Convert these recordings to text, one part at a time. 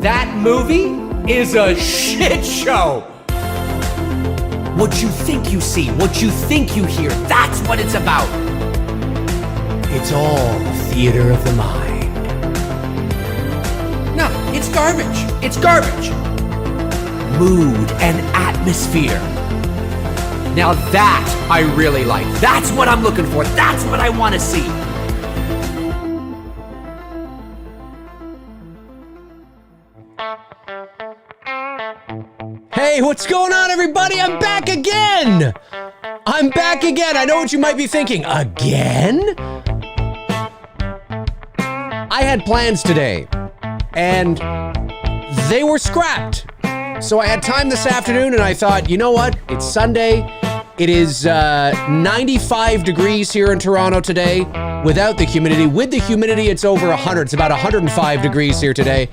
That movie is a shit show. What you think you see, what you think you hear, that's what it's about. It's all a theater of the mind. No, it's garbage. It's garbage. Mood and atmosphere. Now that I really like. That's what I'm looking for. That's what I want to see. Hey, what's going on, everybody? I'm back again. I know what you might be thinking. Again? I had plans today, and they were scrapped. So I had time this afternoon, and I thought, you know what? It's Sunday. It is 95 degrees here in Toronto today without the humidity. With the humidity, it's over 100. It's about 105 degrees here today.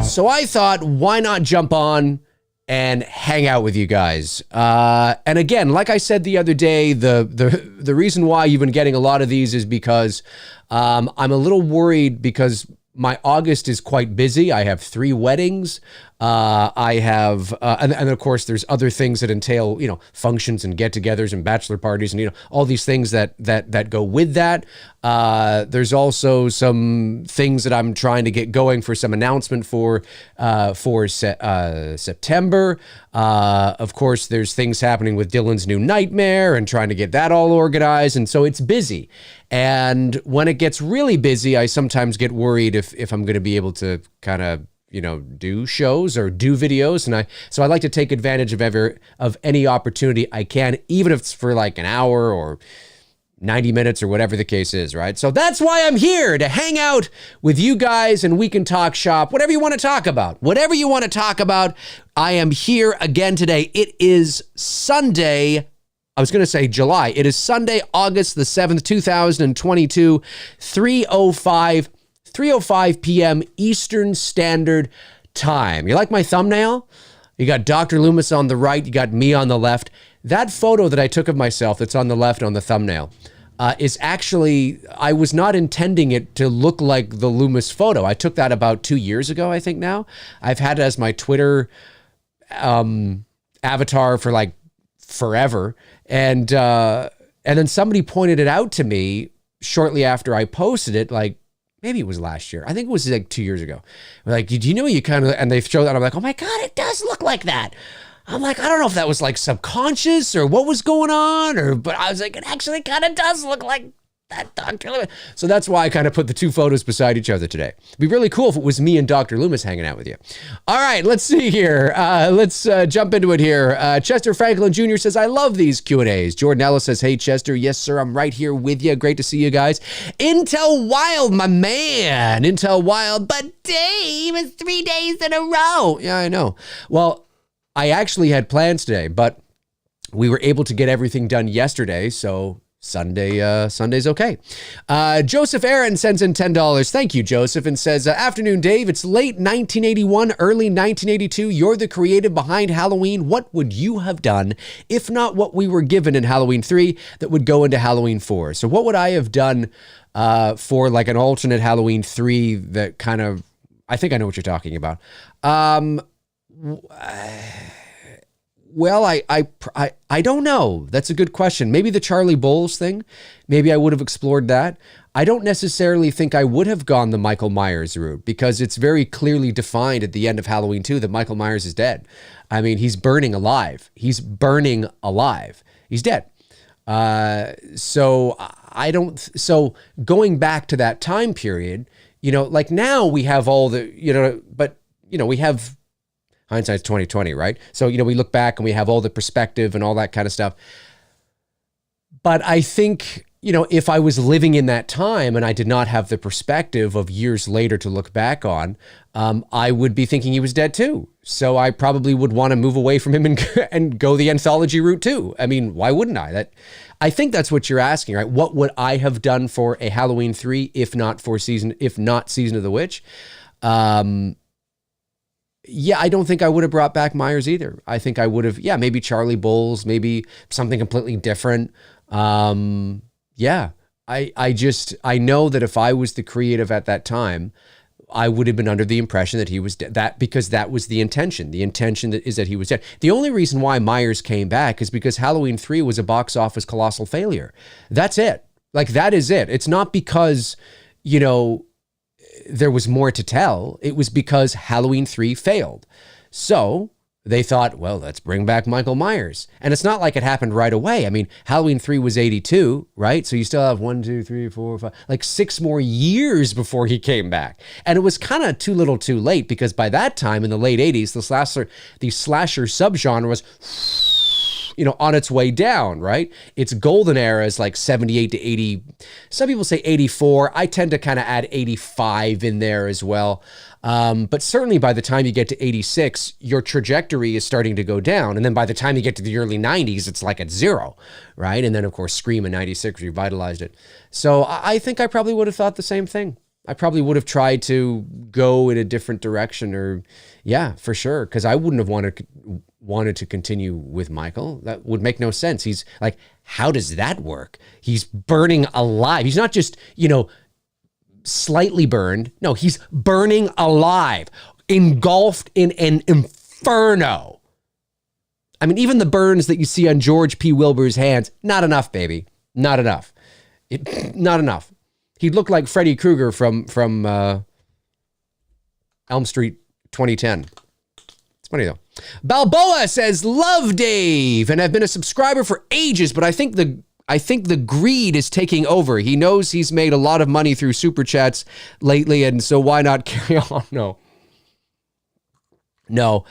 So I thought, why not jump on and hang out with you guys? And again, like I said the other day, the reason why you've been getting a lot of these is because I'm a little worried because my August is quite busy. I have 3 weddings. I have, and of course, there's other things that entail, functions and get-togethers and bachelor parties and all these things that go with that. There's also some things that I'm trying to get going for some announcement for September. Of course, there's things happening with Dylan's new nightmare and trying to get that all organized, and so it's busy. And when it gets really busy, I sometimes get worried if I'm going to be able to kind of do shows or do videos. And so I like to take advantage of any opportunity I can, even if it's for like an hour or 90 minutes or whatever the case is, right? So that's why I'm here, to hang out with you guys, and we can talk shop, whatever you want to talk about. Whatever you want to talk about, I am here again today. It is Sunday. I was going to say July. It is Sunday, August the 7th, 2022, 3:05 p.m. Eastern Standard Time. You like my thumbnail? You got Dr. Loomis on the right, you got me on the left. That photo that I took of myself that's on the left on the thumbnail is actually, I was not intending it to look like the Loomis photo. I took that about 2 years ago, I think now. I've had it as my Twitter avatar for like forever. And then somebody pointed it out to me shortly after I posted it, like, maybe it was last year. I think it was like 2 years ago. Like, did you know you kind of, and they showed that. I'm like, oh my God, it does look like that. I'm like, I don't know if that was like subconscious or what was going on, but I was like, it actually kind of does look like that Dr. Loomis. So that's why I kind of put the 2 photos beside each other today. It'd be really cool if it was me and Dr. Loomis hanging out with you. All right, let's see here. Let's jump into it here. Chester Franklin Jr. says, I love these Q&As. Jordan Ellis says, hey, Chester. Yes, sir. I'm right here with you. Great to see you guys. Intel Wild, my man. Intel Wild. But Dave, it's 3 days in a row. Yeah, I know. Well, I actually had plans today, but we were able to get everything done yesterday, so Sunday's okay. Joseph Aaron sends in $10. Thank you, Joseph, and says, afternoon, Dave. It's late 1981, early 1982. You're the creative behind Halloween. What would you have done if not what we were given in Halloween 3 that would go into Halloween 4? So what would I have done for like an alternate Halloween 3 that kind of, I think I know what you're talking about. Well, I don't know. That's a good question. Maybe the Charlie Bowles thing. Maybe I would have explored that. I don't necessarily think I would have gone the Michael Myers route because it's very clearly defined at the end of Halloween 2 that Michael Myers is dead. I mean, he's burning alive. He's dead. So going back to that time period, like now we have all the, but we have hindsight's 2020, right? So, we look back and we have all the perspective and all that kind of stuff. But I think, if I was living in that time and I did not have the perspective of years later to look back on, I would be thinking he was dead too. So I probably would want to move away from him and go the anthology route too. I mean, why wouldn't I? I think that's what you're asking, right? What would I have done for a Halloween 3 if not Season of the Witch? Yeah, I don't think I would have brought back Myers either. I think I would have, maybe Charlie Bowles, maybe something completely different. I know that if I was the creative at that time, I would have been under the impression that he was dead. That because that was the intention. The intention is that he was dead. The only reason why Myers came back is because Halloween 3 was a box office colossal failure. That's it. Like, that is it. It's not because, you know, there was more to tell. It was because Halloween 3 failed. So they thought, well, let's bring back Michael Myers. And it's not like it happened right away. I mean, Halloween 3 was 82, right? So you still have 1, 2, 3, 4, 5, like 6 more years before he came back. And it was kind of too little too late, because by that time in the late 80s, the slasher subgenre was, you know, on its way down, right? Its golden era is like 78 to 80. Some people say 84. I tend to kind of add 85 in there as well. But certainly by the time you get to 86, your trajectory is starting to go down. And then by the time you get to the early 90s, it's like at 0, right? And then, of course, Scream in 96 revitalized it. So I think I probably would have thought the same thing. I probably would have tried to go in a different direction, or yeah, for sure. Because I wouldn't have wanted to continue with Michael. That would make no sense. He's like, how does that work? He's burning alive. He's not just, you know, slightly burned. No, he's burning alive, engulfed in an inferno. I mean, even the burns that you see on George P. Wilbur's hands, not enough, baby. Not enough. Not enough. He looked like Freddy Krueger from Elm Street 2010. It's funny though. Balboa says, love Dave, and I've been a subscriber for ages, but I think the greed is taking over. He knows he's made a lot of money through super chats lately, and so why not carry on? No.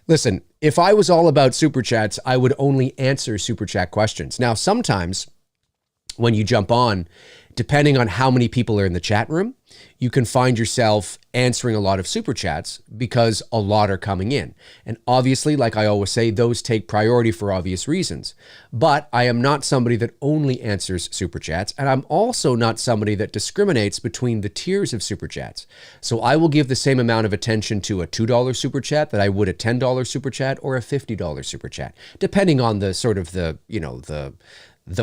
Listen, if I was all about super chats, I would only answer super chat questions. Now, sometimes when you jump on, depending on how many people are in the chat room, you can find yourself answering a lot of super chats because a lot are coming in. And obviously, like I always say, those take priority for obvious reasons. But I am not somebody that only answers super chats. And I'm also not somebody that discriminates between the tiers of super chats. So I will give the same amount of attention to a $2 super chat that I would a $10 super chat or a $50 super chat, depending on the sort of the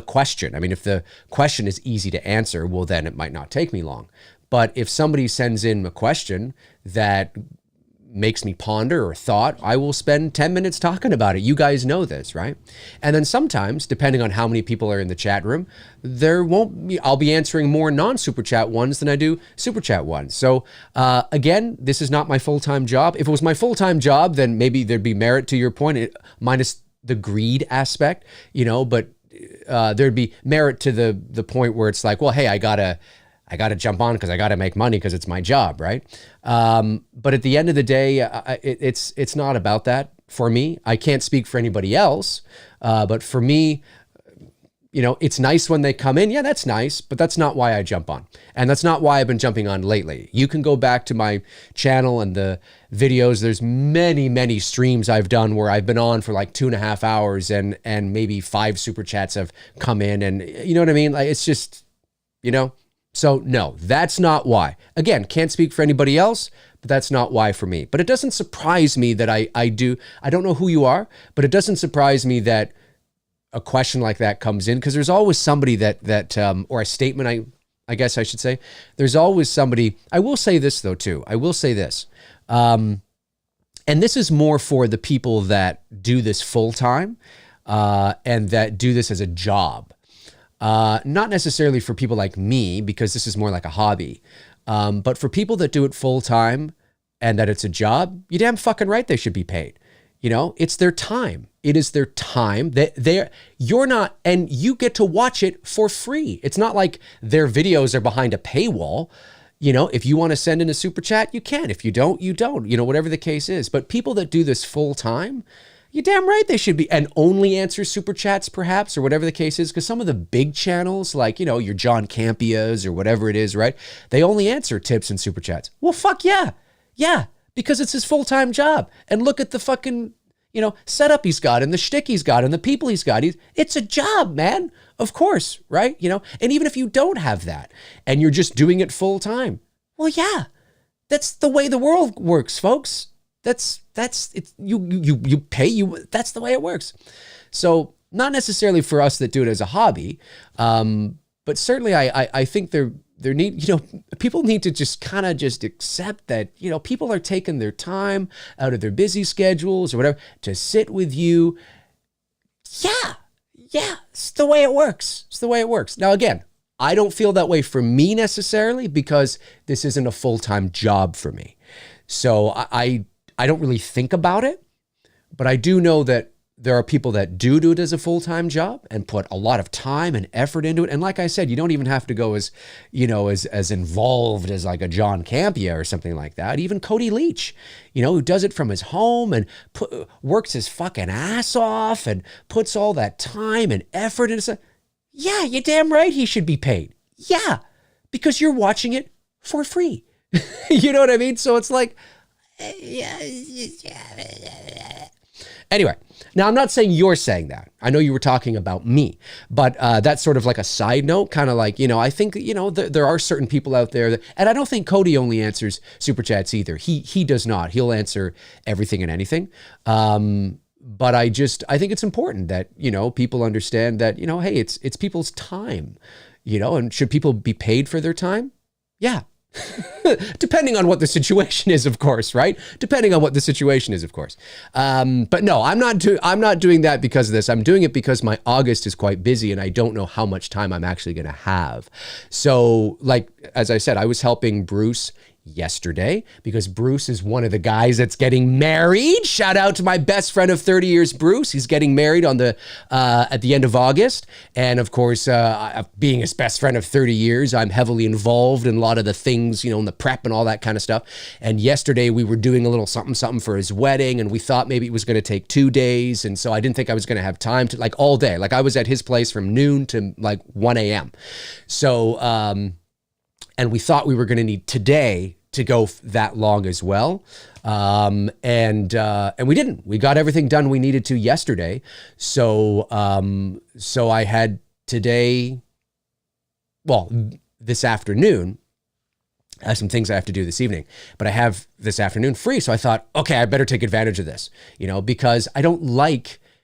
question. I mean, if the question is easy to answer, well, then it might not take me long. But if somebody sends in a question that makes me ponder or thought, I will spend 10 minutes talking about it. You guys know this, right? And then sometimes, depending on how many people are in the chat room, I'll be answering more non-super chat ones than I do super chat ones. So again, this is not my full-time job. If it was my full-time job, then maybe there'd be merit to your point, minus the greed aspect, you know, but there'd be merit to the point where it's like, well, hey, I gotta jump on because I gotta make money because it's my job, right? But at the end of the day, it's not about that for me. I can't speak for anybody else, but for me, you know, it's nice when they come in. Yeah, that's nice, but that's not why I jump on. And that's not why I've been jumping on lately. You can go back to my channel and the videos. There's many, many streams I've done where I've been on for like 2.5 hours and maybe 5 super chats have come in, and you know what I mean? Like, it's just, you know, so no, that's not why. Again, can't speak for anybody else, but that's not why for me. But it doesn't surprise me that I don't know who you are, but it doesn't surprise me that a question like that comes in, because there's always somebody that or a statement, I guess I should say, there's always somebody. I will say this though too. I will say this, and this is more for the people that do this full time and that do this as a job. Not necessarily for people like me, because this is more like a hobby, but for people that do it full time and that it's a job, you're damn fucking right they should be paid. You know, it's their time. It is their time. You're not, and you get to watch it for free. It's not like their videos are behind a paywall. You know, if you want to send in a super chat, you can. If you don't, you don't. You know, whatever the case is. But people that do this full time, you're damn right they should be, and only answer super chats perhaps, or whatever the case is, because some of the big channels, like, you know, your John Campias or whatever it is, right? They only answer tips and super chats. Well, fuck yeah. Yeah. Because it's his full-time job. And look at the fucking, you know, setup he's got and the shtick he's got and the people he's got. It's a job, man. Of course, right? You know, and even if you don't have that and you're just doing it full-time, well, yeah, that's the way the world works, folks. That's you pay you. That's the way it works. So not necessarily for us that do it as a hobby, but certainly I think there need, people need to just kind of just accept that, people are taking their time out of their busy schedules or whatever to sit with you. Yeah, it's the way it works. It's the way it works. Now, again, I don't feel that way for me necessarily because this isn't a full-time job for me. So I don't really think about it, but I do know that there are people that do it as a full-time job and put a lot of time and effort into it. And like I said, you don't even have to go as involved as like a John Campea or something like that. Even Cody Leach, who does it from his home and works his fucking ass off and puts all that time and effort into it. Yeah, you're damn right he should be paid. Yeah, because you're watching it for free. You know what I mean? So it's like, anyway, now I'm not saying you're saying that. I know you were talking about me, but that's sort of like a side note, kind of like, I think, there are certain people out there that, and I don't think Cody only answers Super Chats either. He does not. He'll answer everything and anything. But I think it's important that, people understand that, hey, it's people's time, and should people be paid for their time? Yeah. Depending on what the situation is, of course, right? Depending on what the situation is, of course. But no, I'm not doing that because of this. I'm doing it because my August is quite busy and I don't know how much time I'm actually going to have. So, like, as I said, I was helping Bruce yesterday because Bruce is one of the guys that's getting married. Shout out to my best friend of 30 years, Bruce. He's getting married on at the end of August. And of course, being his best friend of 30 years, I'm heavily involved in a lot of the things, in the prep and all that kind of stuff. And yesterday we were doing a little something for his wedding and we thought maybe it was going to take 2 days. And so I didn't think I was going to have time to like all day. Like I was at his place from noon to like 1 a.m. So, and we thought we were going to need today to go that long as well. And we didn't. We got everything done we needed to yesterday. So I had today, this afternoon, I have some things I have to do this evening, but I have this afternoon free. So I thought, okay, I better take advantage of this, because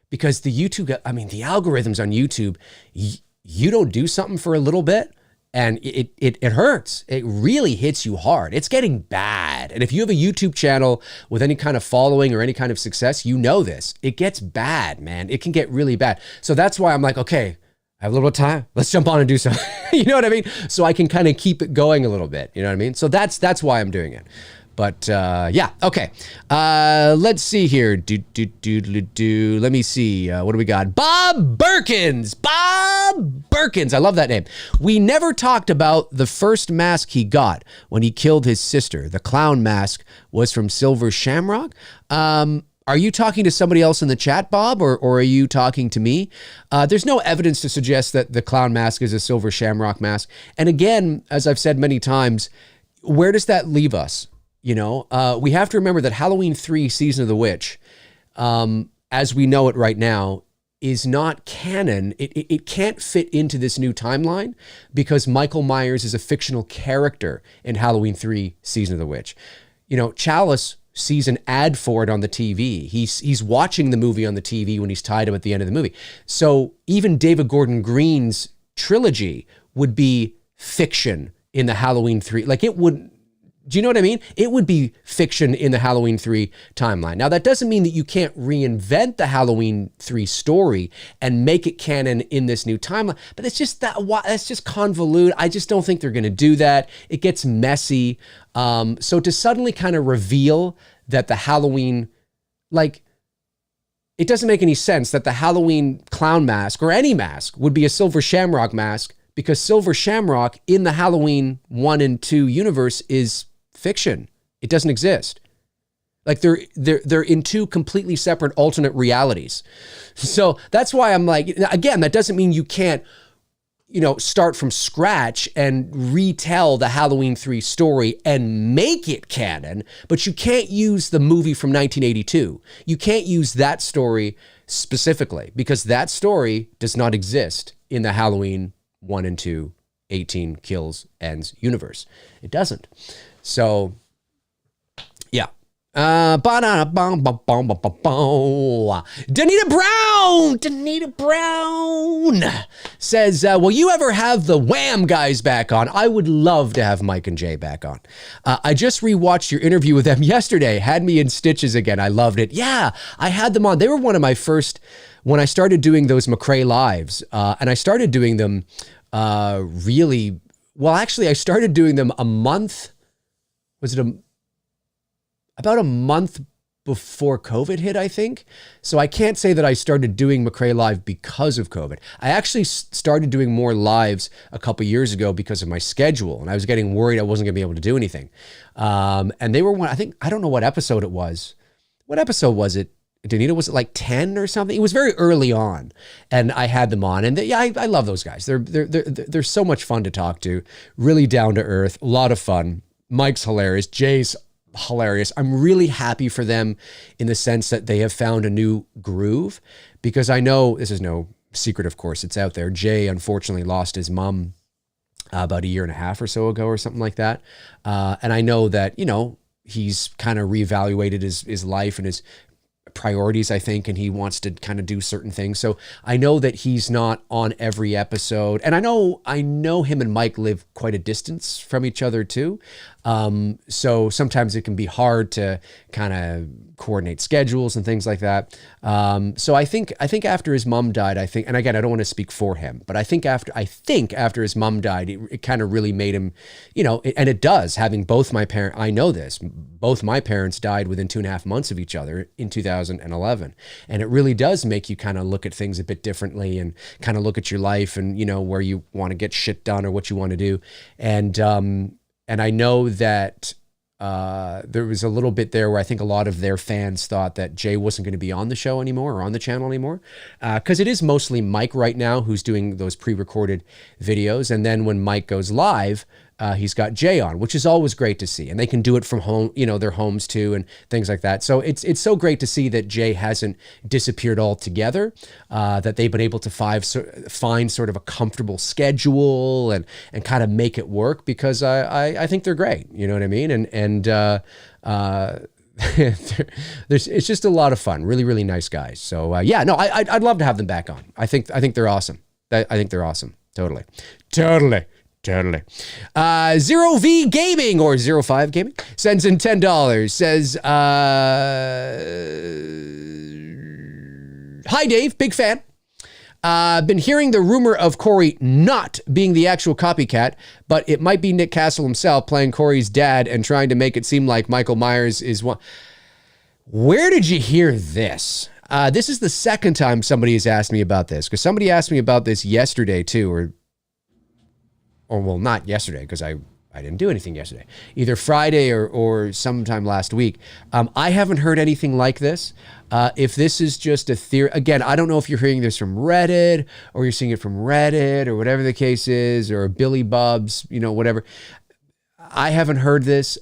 because the algorithms on YouTube, you don't do something for a little bit, and it hurts. It really hits you hard. It's getting bad. And if you have a YouTube channel with any kind of following or any kind of success, you know this. It gets bad, man. It can get really bad. So that's why I'm like, okay, I have a little time. Let's jump on and do something. You know what I mean? So I can kind of keep it going a little bit. You know what I mean? So that's why I'm doing it. But yeah, okay. Let's see here. Let me see. What do we got? Bob Birkins. Bob Birkins. I love that name. We never talked about the first mask he got when he killed his sister. The clown mask was from Silver Shamrock. Are you talking to somebody else in the chat, Bob, or are you talking to me? There's no evidence to suggest that the clown mask is a Silver Shamrock mask. And again, as I've said many times, where does that leave us? We have to remember that Halloween 3 Season of the Witch, as we know it right now, is not canon. It can't fit into this new timeline because Michael Myers is a fictional character in Halloween 3 Season of the Witch. Chalice sees an ad for it on the TV. He's watching the movie on the TV when he's tied up at the end of the movie. So even David Gordon Green's trilogy would be fiction in the Halloween 3. Like it would. Do you know what I mean? It would be fiction in the Halloween 3 timeline. Now, that doesn't mean that you can't reinvent the Halloween 3 story and make it canon in this new timeline, but it's just that's just convoluted. I just don't think they're going to do that. It gets messy. So to suddenly kind of reveal that the Halloween, like, it doesn't make any sense that the Halloween clown mask or any mask would be a Silver Shamrock mask because Silver Shamrock in the Halloween 1 and 2 universe is fiction. It doesn't exist. Like they're in two completely separate alternate realities. So that's why I'm like, again, that doesn't mean you can't, start from scratch and retell the Halloween 3 story and make it canon, but you can't use the movie from 1982. You can't use that story specifically because that story does not exist in the Halloween 1 and 2 18 kills ends universe. It doesn't. So, yeah. Danita Brown says, will you ever have the Wham Guys back on? I would love to have Mike and Jay back on. I just rewatched your interview with them yesterday. Had me in stitches again. I loved it. Yeah, I had them on. They were one of my first, when I started doing those McRae lives, and I started doing them really, well, actually, I started doing them a month, about a month before COVID hit, I think. So I can't say that I started doing McRae Live because of COVID. I actually started doing more lives a couple years ago because of my schedule, and I was getting worried I wasn't gonna be able to do anything. And they were one, I think, I don't know what episode it was. What episode was it? Danita, was it like 10 or something? It was very early on, and I had them on, and yeah, I love those guys. They're so much fun to talk to, really down to earth, a lot of fun. Mike's hilarious. Jay's hilarious. I'm really happy for them in the sense that they have found a new groove, because I know this is no secret, of course, it's out there. Jay unfortunately lost his mom about a year and a half or so ago or something like that. And I know that, you know, he's kind of reevaluated his life and his priorities, I think, and he wants to kind of do certain things. So I know that he's not on every episode, and I know him and Mike live quite a distance from each other too. So sometimes it can be hard to kind of coordinate schedules and things like that. So I think after his mom died, and again, I don't want to speak for him, but I think after his mom died, it kind of really made him, you know, and it does, having both my parents, I know this, both my parents died within 2.5 months of each other in 2011. And it really does make you kind of look at things a bit differently and kind of look at your life and, you know, where you want to get shit done or what you want to do. And I know that there was a little bit there where I think a lot of their fans thought that Jay wasn't going to be on the show anymore or on the channel anymore, because it is mostly Mike right now who's doing those pre-recorded videos. And then when Mike goes live, he's got Jay on, which is always great to see. And they can do it from home, you know, their homes too, and things like that. So it's so great to see that Jay hasn't disappeared altogether, that they've been able to find sort of a comfortable schedule and kind of make it work, because I think they're great. You know what I mean? And it's just a lot of fun. Really, really nice guys. So yeah, no, I'd love to have them back on. I think they're awesome. I think they're awesome. Totally. Zero V Gaming or 05 Gaming sends in $10. Says, hi Dave, big fan. Been hearing the rumor of Corey not being the actual copycat, but it might be Nick Castle himself playing Corey's dad and trying to make it seem like Michael Myers is one. Where did you hear this? This is the second time somebody has asked me about this, because somebody asked me about this yesterday too, or well, not yesterday, because I didn't do anything yesterday, either Friday or sometime last week. I haven't heard anything like this. If this is just a theory, again, I don't know if you're hearing this from Reddit or you're seeing it from Reddit or whatever the case is, or Billy Bubs, you know, whatever. I haven't heard this.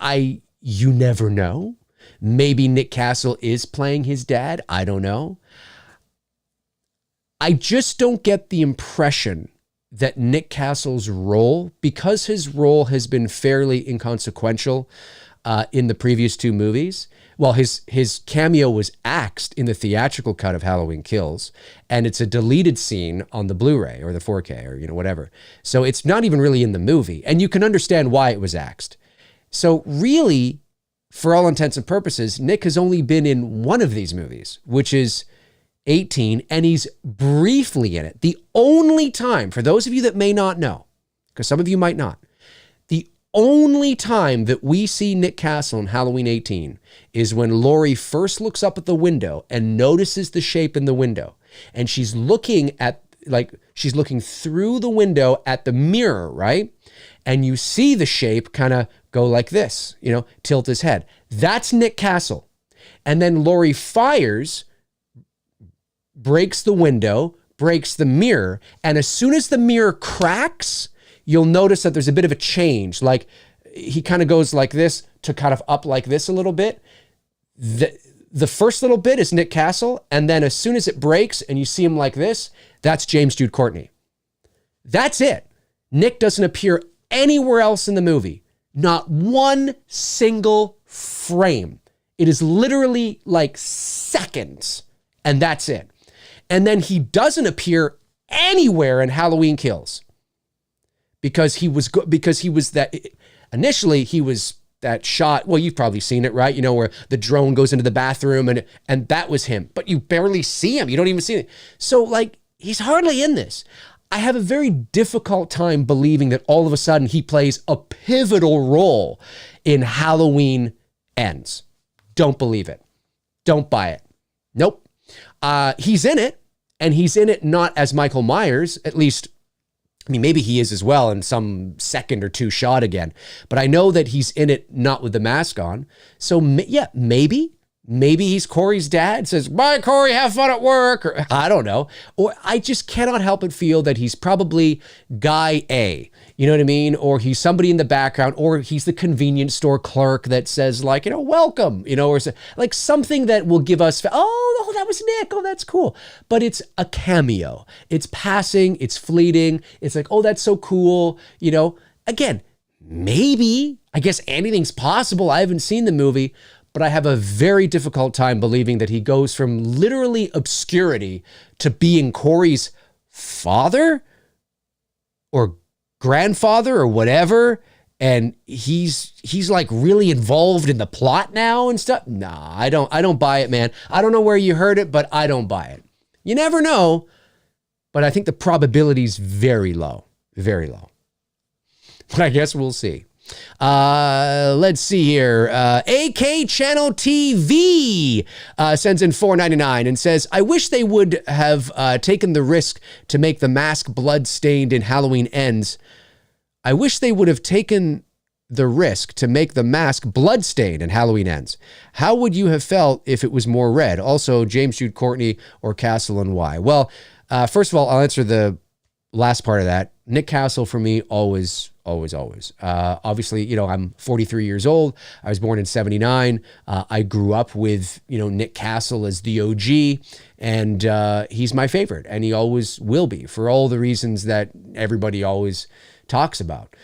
You never know. Maybe Nick Castle is playing his dad. I don't know. I just don't get the impression that Nick Castle's role, because his role has been fairly inconsequential in the previous two movies. Well, his cameo was axed in the theatrical cut of Halloween Kills, and it's a deleted scene on the Blu-ray or the 4K or, you know, whatever. So it's not even really in the movie, and you can understand why it was axed. So really, for all intents and purposes, Nick has only been in one of these movies, which is 18, and he's briefly in it. The only time, for those of you that may not know, because some of you might not, the only time that we see Nick Castle in Halloween 18 is when Laurie first looks up at the window and notices the shape in the window. And she's looking through the window at the mirror, right? And you see the shape kind of go like this, you know, tilt his head. That's Nick Castle. And then Laurie fires, breaks the window, breaks the mirror, and as soon as the mirror cracks, you'll notice that there's a bit of a change. Like he kind of goes like this to kind of up like this a little bit. The first little bit is Nick Castle, and then as soon as it breaks and you see him like this, that's James Jude Courtney. That's it. Nick doesn't appear anywhere else in the movie. Not one single frame. It is literally like seconds, and that's it. And then he doesn't appear anywhere in Halloween Kills because he was that initially he was that shot. Well, you've probably seen it, right? You know, where the drone goes into the bathroom and that was him, but you barely see him. You don't even see it. So like, he's hardly in this. I have a very difficult time believing that all of a sudden he plays a pivotal role in Halloween Ends. Don't believe it. Don't buy it. Nope. He's in it, and he's in it not as Michael Myers, at least. I mean, maybe he is as well in some second or two shot again, but I know that he's in it not with the mask on. So yeah, maybe he's Corey's dad, says, bye Corey, have fun at work, or I don't know. Or I just cannot help but feel that he's probably guy A, you know what I mean? Or he's somebody in the background, or he's the convenience store clerk that says like, you know, welcome, you know, or like something that will give us, oh, that was Nick. Oh, that's cool. But it's a cameo. It's passing. It's fleeting. It's like, oh, that's so cool. You know, again, maybe, I guess anything's possible. I haven't seen the movie, but I have a very difficult time believing that he goes from literally obscurity to being Corey's father or grandfather or whatever. And he's like really involved in the plot now and stuff. Nah, I don't buy it, man. I don't know where you heard it, but I don't buy it. You never know, but I think the probability is very low, very low. But I guess we'll see. Let's see here. AK Channel TV sends in $4.99 and says, I wish they would have taken the risk to make the mask blood-stained in Halloween Ends. I wish they would have taken the risk to make the mask blood-stained in Halloween Ends. How would you have felt if it was more red? Also, James Jude Courtney or Castle and why? Well, first of all, I'll answer the last part of that. Nick Castle for me, always. Obviously, you know, I'm 43 years old. I was born in 79. I grew up with, you know, Nick Castle as the OG, and he's my favorite, and he always will be for all the reasons that everybody always talks about.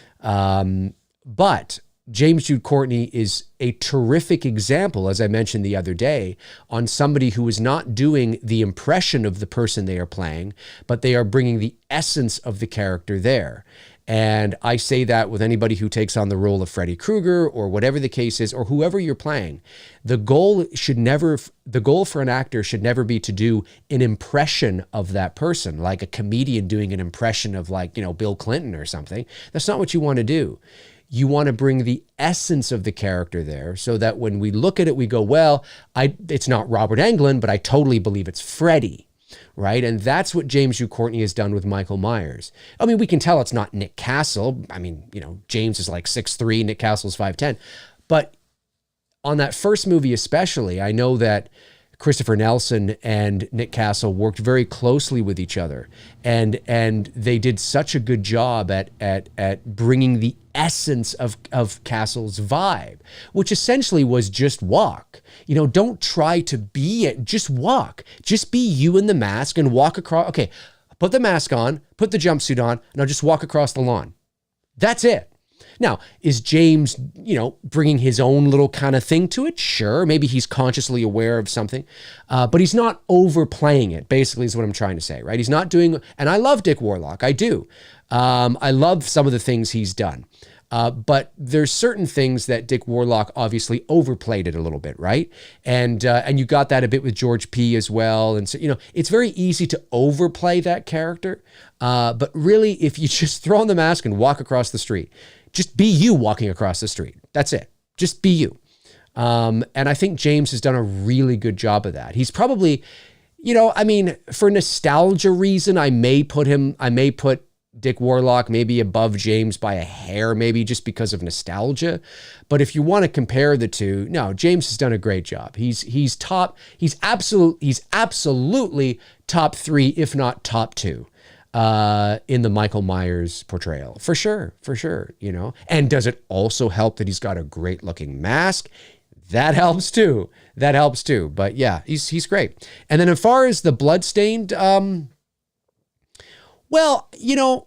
But James Jude Courtney is a terrific example, as I mentioned the other day, on somebody who is not doing the impression of the person they are playing, but they are bringing the essence of the character there. And I say that with anybody who takes on the role of Freddy Krueger or whatever the case is, or whoever you're playing. The goal for an actor should never be to do an impression of that person, like a comedian doing an impression of, like, you know, Bill Clinton or something. That's not what you want to do. You want to bring the essence of the character there so that when we look at it, we go, well, it's not Robert Englund, but I totally believe it's Freddy. Right? And that's what James Jude Courtney has done with Michael Myers. I mean, we can tell it's not Nick Castle. I mean, you know, James is like 6'3", Nick Castle's 5'10". But on that first movie especially, I know that Christopher Nelson and Nick Castle worked very closely with each other, and they did such a good job at bringing the essence of Castle's vibe, which essentially was just walk. You know, don't try to be it, just walk. Just be you in the mask and walk across. Okay, put the mask on, put the jumpsuit on, and I'll just walk across the lawn. That's it. Now, is James, you know, bringing his own little kind of thing to it? Sure. Maybe he's consciously aware of something, but he's not overplaying it, basically, is what I'm trying to say, right? He's not doing, and I love Dick Warlock. I do. I love some of the things he's done. But there's certain things that Dick Warlock obviously overplayed it a little bit, right? And you got that a bit with George P. as well. And so, you know, it's very easy to overplay that character. But really, if you just throw on the mask and walk across the street, just be you walking across the street. That's it. Just be you. And I think James has done a really good job of that. He's probably, you know, I mean, for nostalgia reason, I may put Dick Warlock maybe above James by a hair, maybe just because of nostalgia. But if you want to compare the two, no, James has done a great job. He's absolutely top 3, if not top 2. In the Michael Myers portrayal, for sure, you know. And does it also help that he's got a great looking mask? That helps too. But yeah, he's great. And then as far as the bloodstained, well, you know,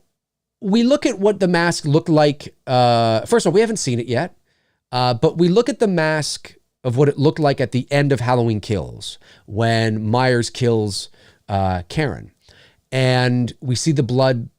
we look at what the mask looked like. First of all, we haven't seen it yet. But we look at the mask of what it looked like at the end of Halloween Kills when Myers kills Karen. And we see the blood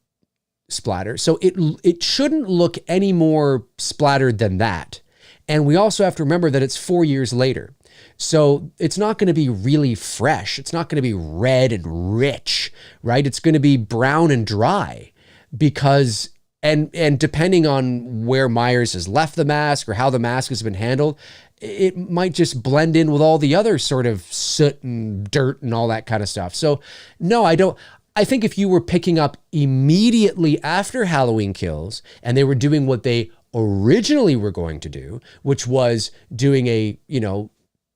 splatter. So it shouldn't look any more splattered than that. And we also have to remember that it's 4 years later. So it's not going to be really fresh. It's not going to be red and rich, right? It's going to be brown and dry because, and depending on where Myers has left the mask or how the mask has been handled, it might just blend in with all the other sort of soot and dirt and all that kind of stuff. So no, I don't. I think if you were picking up immediately after Halloween Kills and they were doing what they originally were going to do, which was doing a,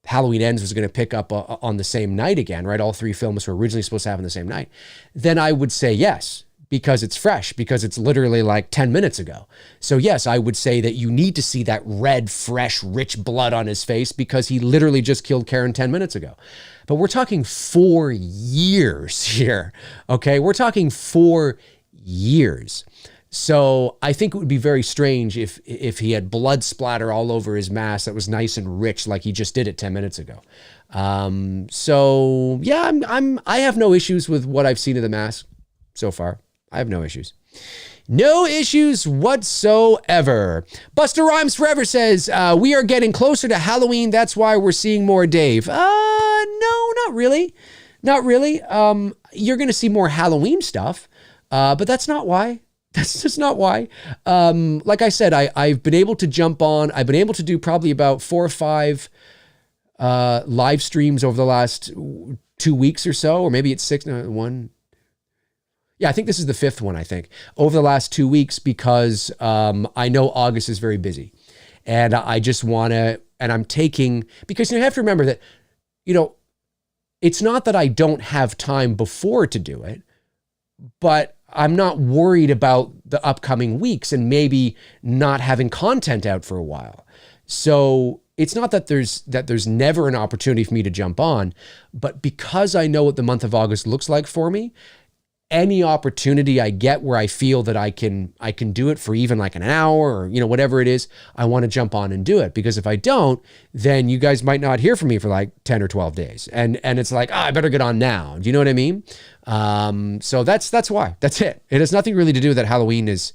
Halloween Ends was going to pick up on the same night again, right? All three films were originally supposed to happen the same night. Then I would say yes, because it's fresh, because it's literally like 10 minutes ago. So yes, I would say that you need to see that red, fresh, rich blood on his face because he literally just killed Karen 10 minutes ago. But we're talking 4 years here, okay? We're talking 4 years. So I think it would be very strange if he had blood splatter all over his mask that was nice and rich like he just did it 10 minutes ago. So yeah, I have no issues with what I've seen of the mask so far. I have no issues. No issues whatsoever. Buster Rhymes Forever says, we are getting closer to Halloween. That's why we're seeing more Dave. No, not really. Not really. You're going to see more Halloween stuff, but that's not why. That's just not why. Like I said, I've been able to jump on. I've been able to do probably about 4 or 5 live streams over the last 2 weeks or so, or maybe it's 6, no, 1. Yeah, I think this is the 5th one, I think, over the last 2 weeks because I know August is very busy. And I just want to, and I'm taking, because you have to remember that, it's not that I don't have time before to do it, but I'm not worried about the upcoming weeks and maybe not having content out for a while. So it's not that there's never an opportunity for me to jump on, but because I know what the month of August looks like for me, any opportunity I get where I feel that I can do it for even like an hour or, whatever it is, I want to jump on and do it. Because if I don't, then you guys might not hear from me for like 10 or 12 days. And it's like, I better get on now. Do you know what I mean? So that's why. That's it. It has nothing really to do with that Halloween is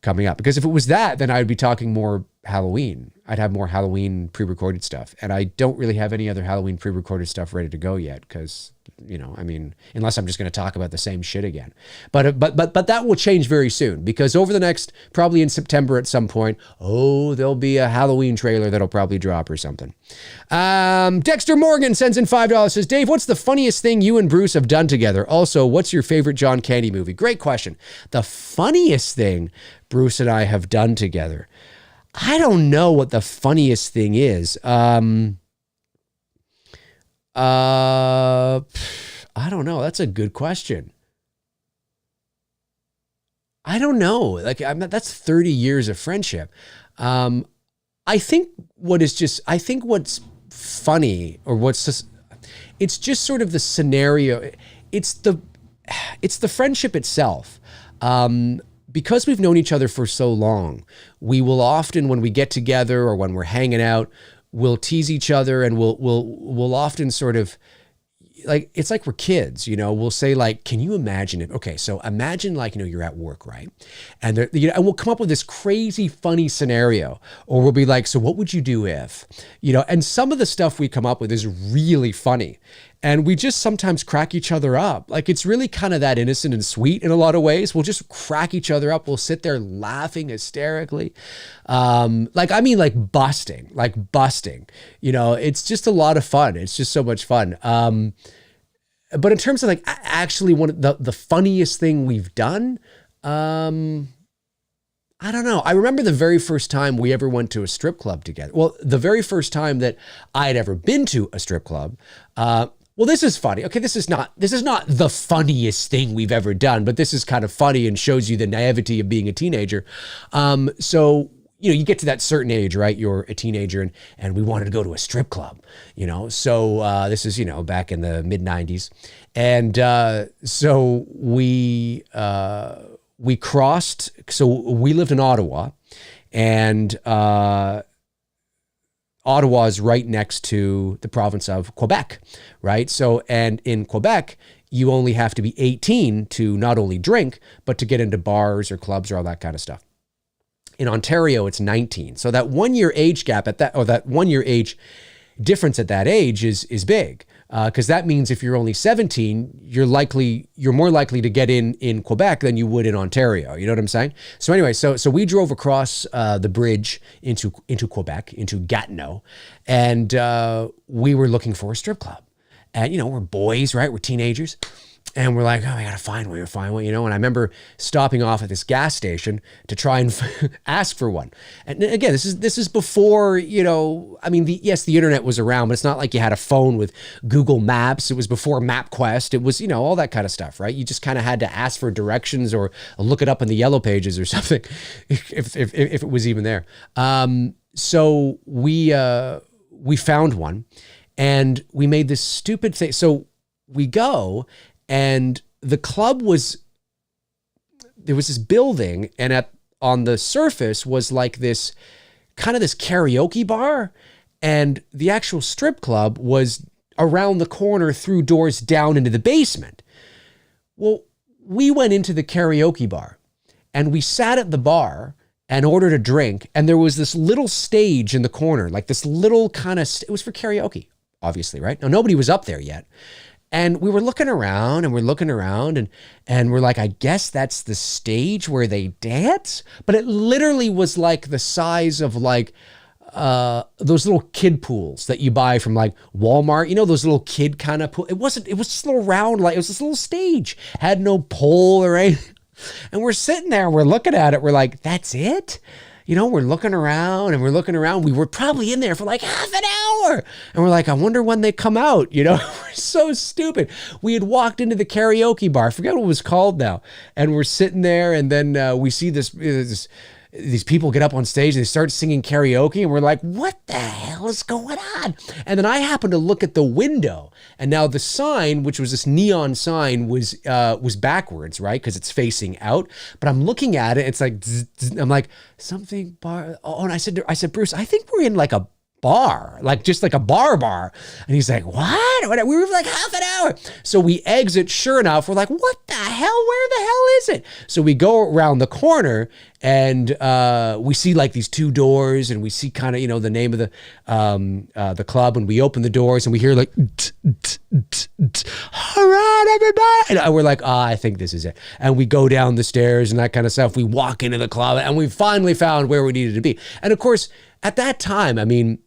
coming up. Because if it was that, then I would be talking more Halloween. I'd have more Halloween pre-recorded stuff. And I don't really have any other Halloween pre-recorded stuff ready to go yet because, unless I'm just going to talk about the same shit again. But that will change very soon because over the next, probably in September at some point, there'll be a Halloween trailer that'll probably drop or something. Dexter Morgan sends in $5, says, Dave, what's the funniest thing you and Bruce have done together? Also, what's your favorite John Candy movie? Great question. The funniest thing Bruce and I have done together. I don't know what the funniest thing is. I don't know. That's a good question. I don't know. Like that's 30 years of friendship. I think what's funny or it's just sort of the scenario. It's the friendship itself. Because we've known each other for so long, we will often, when we get together or when we're hanging out, we'll tease each other and we'll often sort of like, it's like we're kids, we'll say like, can you imagine it? Okay. So imagine like, you're at work, right? And and we'll come up with this crazy funny scenario, or we'll be like, so what would you do if, and some of the stuff we come up with is really funny. And we just sometimes crack each other up. Like it's really kind of that innocent and sweet in a lot of ways. We'll just crack each other up. We'll sit there laughing hysterically. Like busting. It's just a lot of fun. It's just so much fun. But in terms of like actually one of the funniest thing we've done, I don't know. I remember the very first time we ever went to a strip club together. Well, the very first time that I had ever been to a strip club, well, this is funny. Okay, this is not the funniest thing we've ever done, but this is kind of funny and shows you the naivety of being a teenager. So, you get to that certain age, right? You're a teenager and we wanted to go to a strip club, So this is, back in the mid 90s. And so we crossed, so we lived in Ottawa and Ottawa is right next to the province of Quebec, right? So, and in Quebec, you only have to be 18 to not only drink, but to get into bars or clubs or all that kind of stuff. In Ontario, it's 19. So that 1 year age gap at that, or that 1 year age difference at that age is big. Because that means if you're only 17, you're more likely to get in Quebec than you would in Ontario. You know what I'm saying? So anyway, so we drove across the bridge into Quebec, into Gatineau, and we were looking for a strip club. And we're boys, right? We're teenagers. And we're like, oh, I gotta find one, And I remember stopping off at this gas station to try and ask for one. And again, this is before, the internet was around, but it's not like you had a phone with Google Maps. It was before MapQuest. It was, all that kind of stuff, right? You just kind of had to ask for directions or look it up in the yellow pages or something, if it was even there. So we found one, and we made this stupid thing. So we go. And the club there was this building, and on the surface was like this kind of this karaoke bar, and the actual strip club was around the corner through doors down into the basement. Well, we went into the karaoke bar, and we sat at the bar and ordered a drink, and there was this little stage in the corner, like this little kind of, it was for karaoke, obviously, right? Now, nobody was up there yet. And we were looking around and we're like, I guess that's the stage where they dance. But it literally was like the size of like those little kid pools that you buy from like Walmart. Those little kid kind of pool. It was just a little round, like it was this little stage. Had no pole or anything. And we're sitting there and we're looking at it. We're like, that's it? We're looking around. We were probably in there for like half an hour. And we're like, I wonder when they come out. We're so stupid. We had walked into the karaoke bar. I forget what it was called now. And we're sitting there, and then we see these people get up on stage and they start singing karaoke, and we're like, what the hell is going on? And then I happened to look at the window, and now the sign, which was this neon sign, was backwards, right? Because it's facing out. But I'm looking at it, it's like, I'm like, something bar. Oh, and I said, Bruce, I think we're in like a bar, like just like a bar. And he's like, what? We were like half an hour. So we exit, sure enough, we're like, what the hell? Where the hell is it? So we go around the corner, and we see like these two doors, and we see kind of, the name of the club, and we open the doors and we hear like, all right, everybody. And we're like, I think this is it. And we go down the stairs and that kind of stuff. We walk into the club, and we finally found where we needed to be. And of course, at that time, I mean,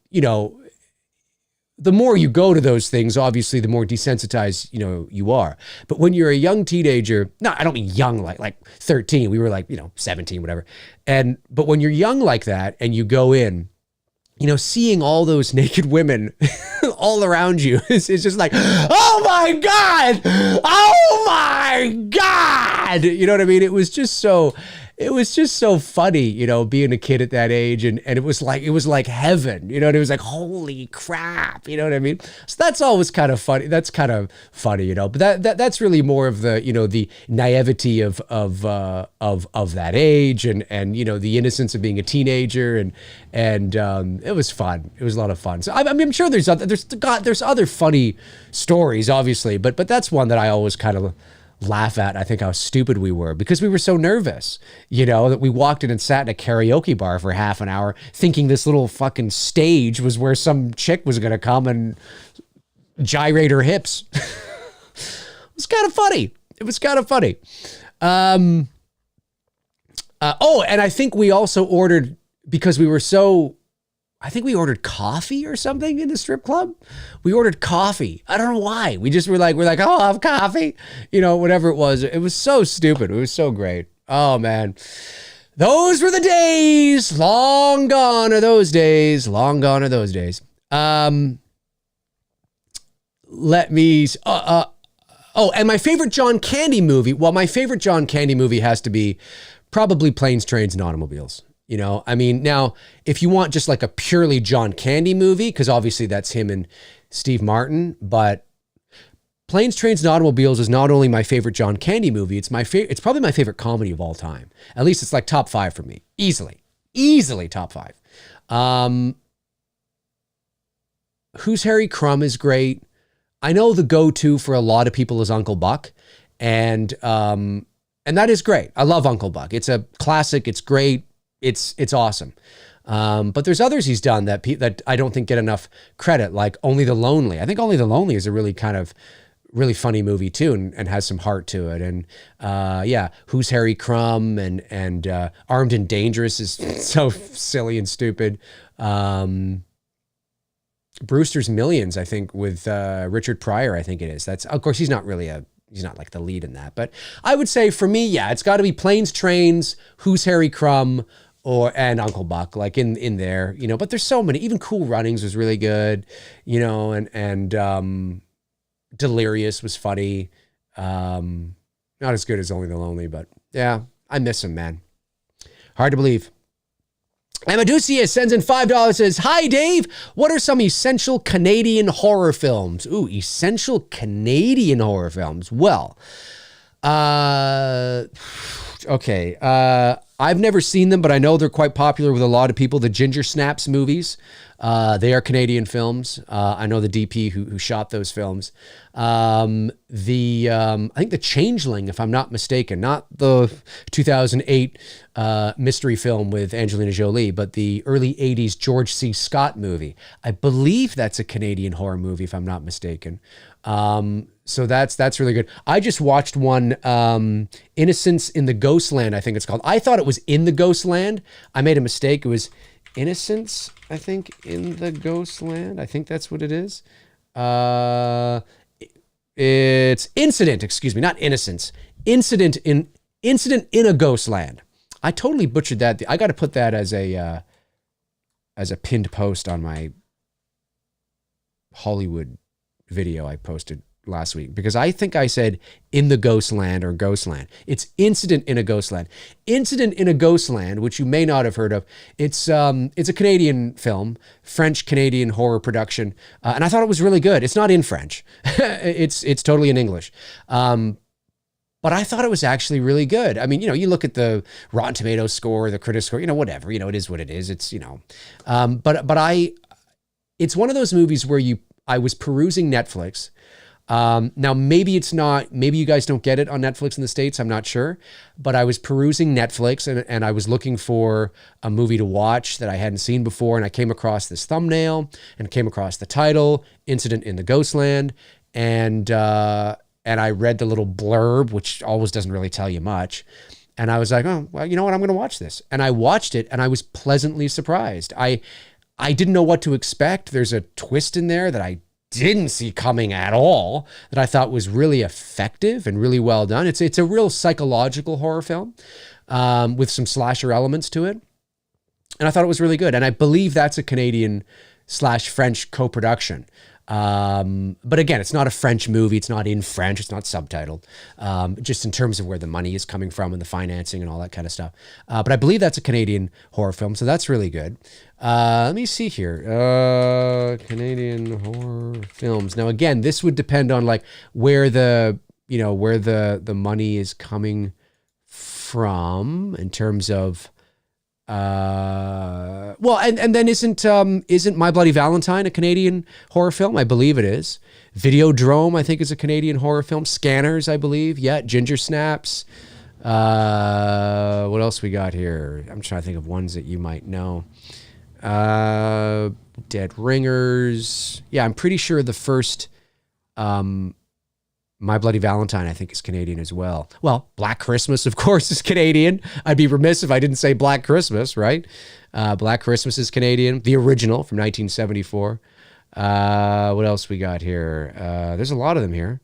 the more you go to those things, obviously, the more desensitized, you are. But when you're a young teenager, no, I don't mean young, like 13, we were like, 17, whatever. But when you're young like that and you go in, seeing all those naked women all around you, it's just like, oh my God, you know what I mean? It was just so funny, being a kid at that age, and it was like heaven, and it was like, holy crap, you know what I mean? So that's always kind of funny. That's kind of funny, but that's really more of the, the naivety of that age, and the innocence of being a teenager, and it was fun. It was a lot of fun. So I'm sure there's other funny stories, obviously, but that's one that I always kind of laugh at. I think how stupid we were, because we were so nervous, that we walked in and sat in a karaoke bar for half an hour thinking this little fucking stage was where some chick was going to come and gyrate her hips. It was kind of funny. And I think we also ordered, because we were I think we ordered coffee or something in the strip club. We ordered coffee. I don't know why. We just were like, oh, I'll have coffee. Whatever it was. It was so stupid. It was so great. Oh, man. Those were the days. Long gone are those days. Let me... and my favorite John Candy movie. Well, my favorite John Candy movie has to be probably Planes, Trains, and Automobiles. I mean, now, if you want just like a purely John Candy movie, because obviously that's him and Steve Martin, but Planes, Trains, and Automobiles is not only my favorite John Candy movie, it's probably my favorite comedy of all time. At least it's like top 5 for me. Easily top 5. Who's Harry Crumb is great. I know the go-to for a lot of people is Uncle Buck, and that is great. I love Uncle Buck. It's a classic. It's great. It's awesome. But there's others he's done that I don't think get enough credit, like Only the Lonely. I think Only the Lonely is a really really funny movie too, and has some heart to it. And Who's Harry Crumb and Armed and Dangerous is so silly and stupid. Brewster's Millions, I think, with Richard Pryor, I think it is. That's, of course, he's not like the lead in that. But I would say for me, it's got to be Planes, Trains, Who's Harry Crumb, and Uncle Buck, like in there, But there's so many. Even Cool Runnings was really good, and Delirious was funny. Not as good as Only the Lonely, but yeah, I miss him, man. Hard to believe. Amaducia sends in $5, says, "Hi, Dave. What are some essential Canadian horror films?" Ooh, essential Canadian horror films. Well, okay. I've never seen them, but I know they're quite popular with a lot of people. The Ginger Snaps movies. They are Canadian films. I know the DP who shot those films. I think The Changeling, if I'm not mistaken, not the 2008 mystery film with Angelina Jolie, but the early 80s George C. Scott movie. I believe that's a Canadian horror movie, if I'm not mistaken. So that's really good. I just watched one, Innocence in the Ghostland, I think it's called. I thought it was In the Ghostland. I made a mistake. It was Innocence, I think, in the Ghostland. I think that's what it is. It's Incident, excuse me, not Innocence. Incident in a Ghostland. I totally butchered that. I got to put that as a pinned post on my Hollywood video I posted last week, because I think I said In the Ghostland or Ghostland. It's Incident in a Ghostland. Incident in a Ghostland, which you may not have heard of. It's a Canadian film, French-Canadian horror production, and I thought it was really good. It's not in French. It's totally in English. But I thought it was actually really good. I mean, you look at the Rotten Tomatoes score, the critic score, whatever, it is what it is. It's, it's one of those movies where I was perusing Netflix. Now maybe you guys don't get it on Netflix in the States. I'm not sure, but I was perusing Netflix and I was looking for a movie to watch that I hadn't seen before. And I came across this thumbnail and came across the title, Incident in the Ghostland. And I read the little blurb, which always doesn't really tell you much. And I was like, oh, well, you know what? I'm going to watch this. And I watched it and I was pleasantly surprised. I didn't know what to expect. There's a twist in there that I didn't see coming at all, that I thought was really effective and really well done. It's a real psychological horror film with some slasher elements to it. And I thought it was really good. And I believe that's a Canadian/French co-production. But again, it's not a French movie. It's not in French. It's not subtitled, just in terms of where the money is coming from and the financing and all that kind of stuff. But I believe that's a Canadian horror film. So that's really good. Let me see here. Canadian horror films. Now, again, this would depend on like where the money is coming from in terms of, and then isn't My Bloody Valentine a Canadian horror film? I believe it is. Videodrome, I think, is a Canadian horror film. Scanners, I believe. Yeah, Ginger Snaps. What else we got here? I'm trying to think of ones that you might know. Dead Ringers. Yeah, I'm pretty sure the first My Bloody Valentine, I think, is Canadian as well. Well, Black Christmas, of course, is Canadian. I'd be remiss if I didn't say Black Christmas, right? Black Christmas is Canadian. The original from 1974. What else we got here? There's a lot of them here.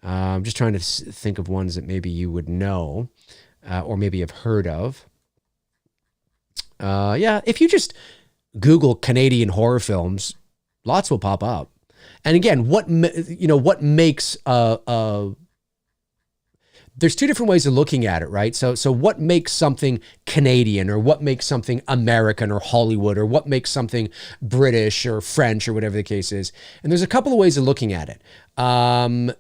I'm just trying to think of ones that maybe you would know or maybe have heard of. If you just Google Canadian horror films, lots will pop up. And again, what makes there's two different ways of looking at it, right? So what makes something Canadian, or what makes something American or Hollywood, or what makes something British or French or whatever the case is? And there's a couple of ways of looking at it. One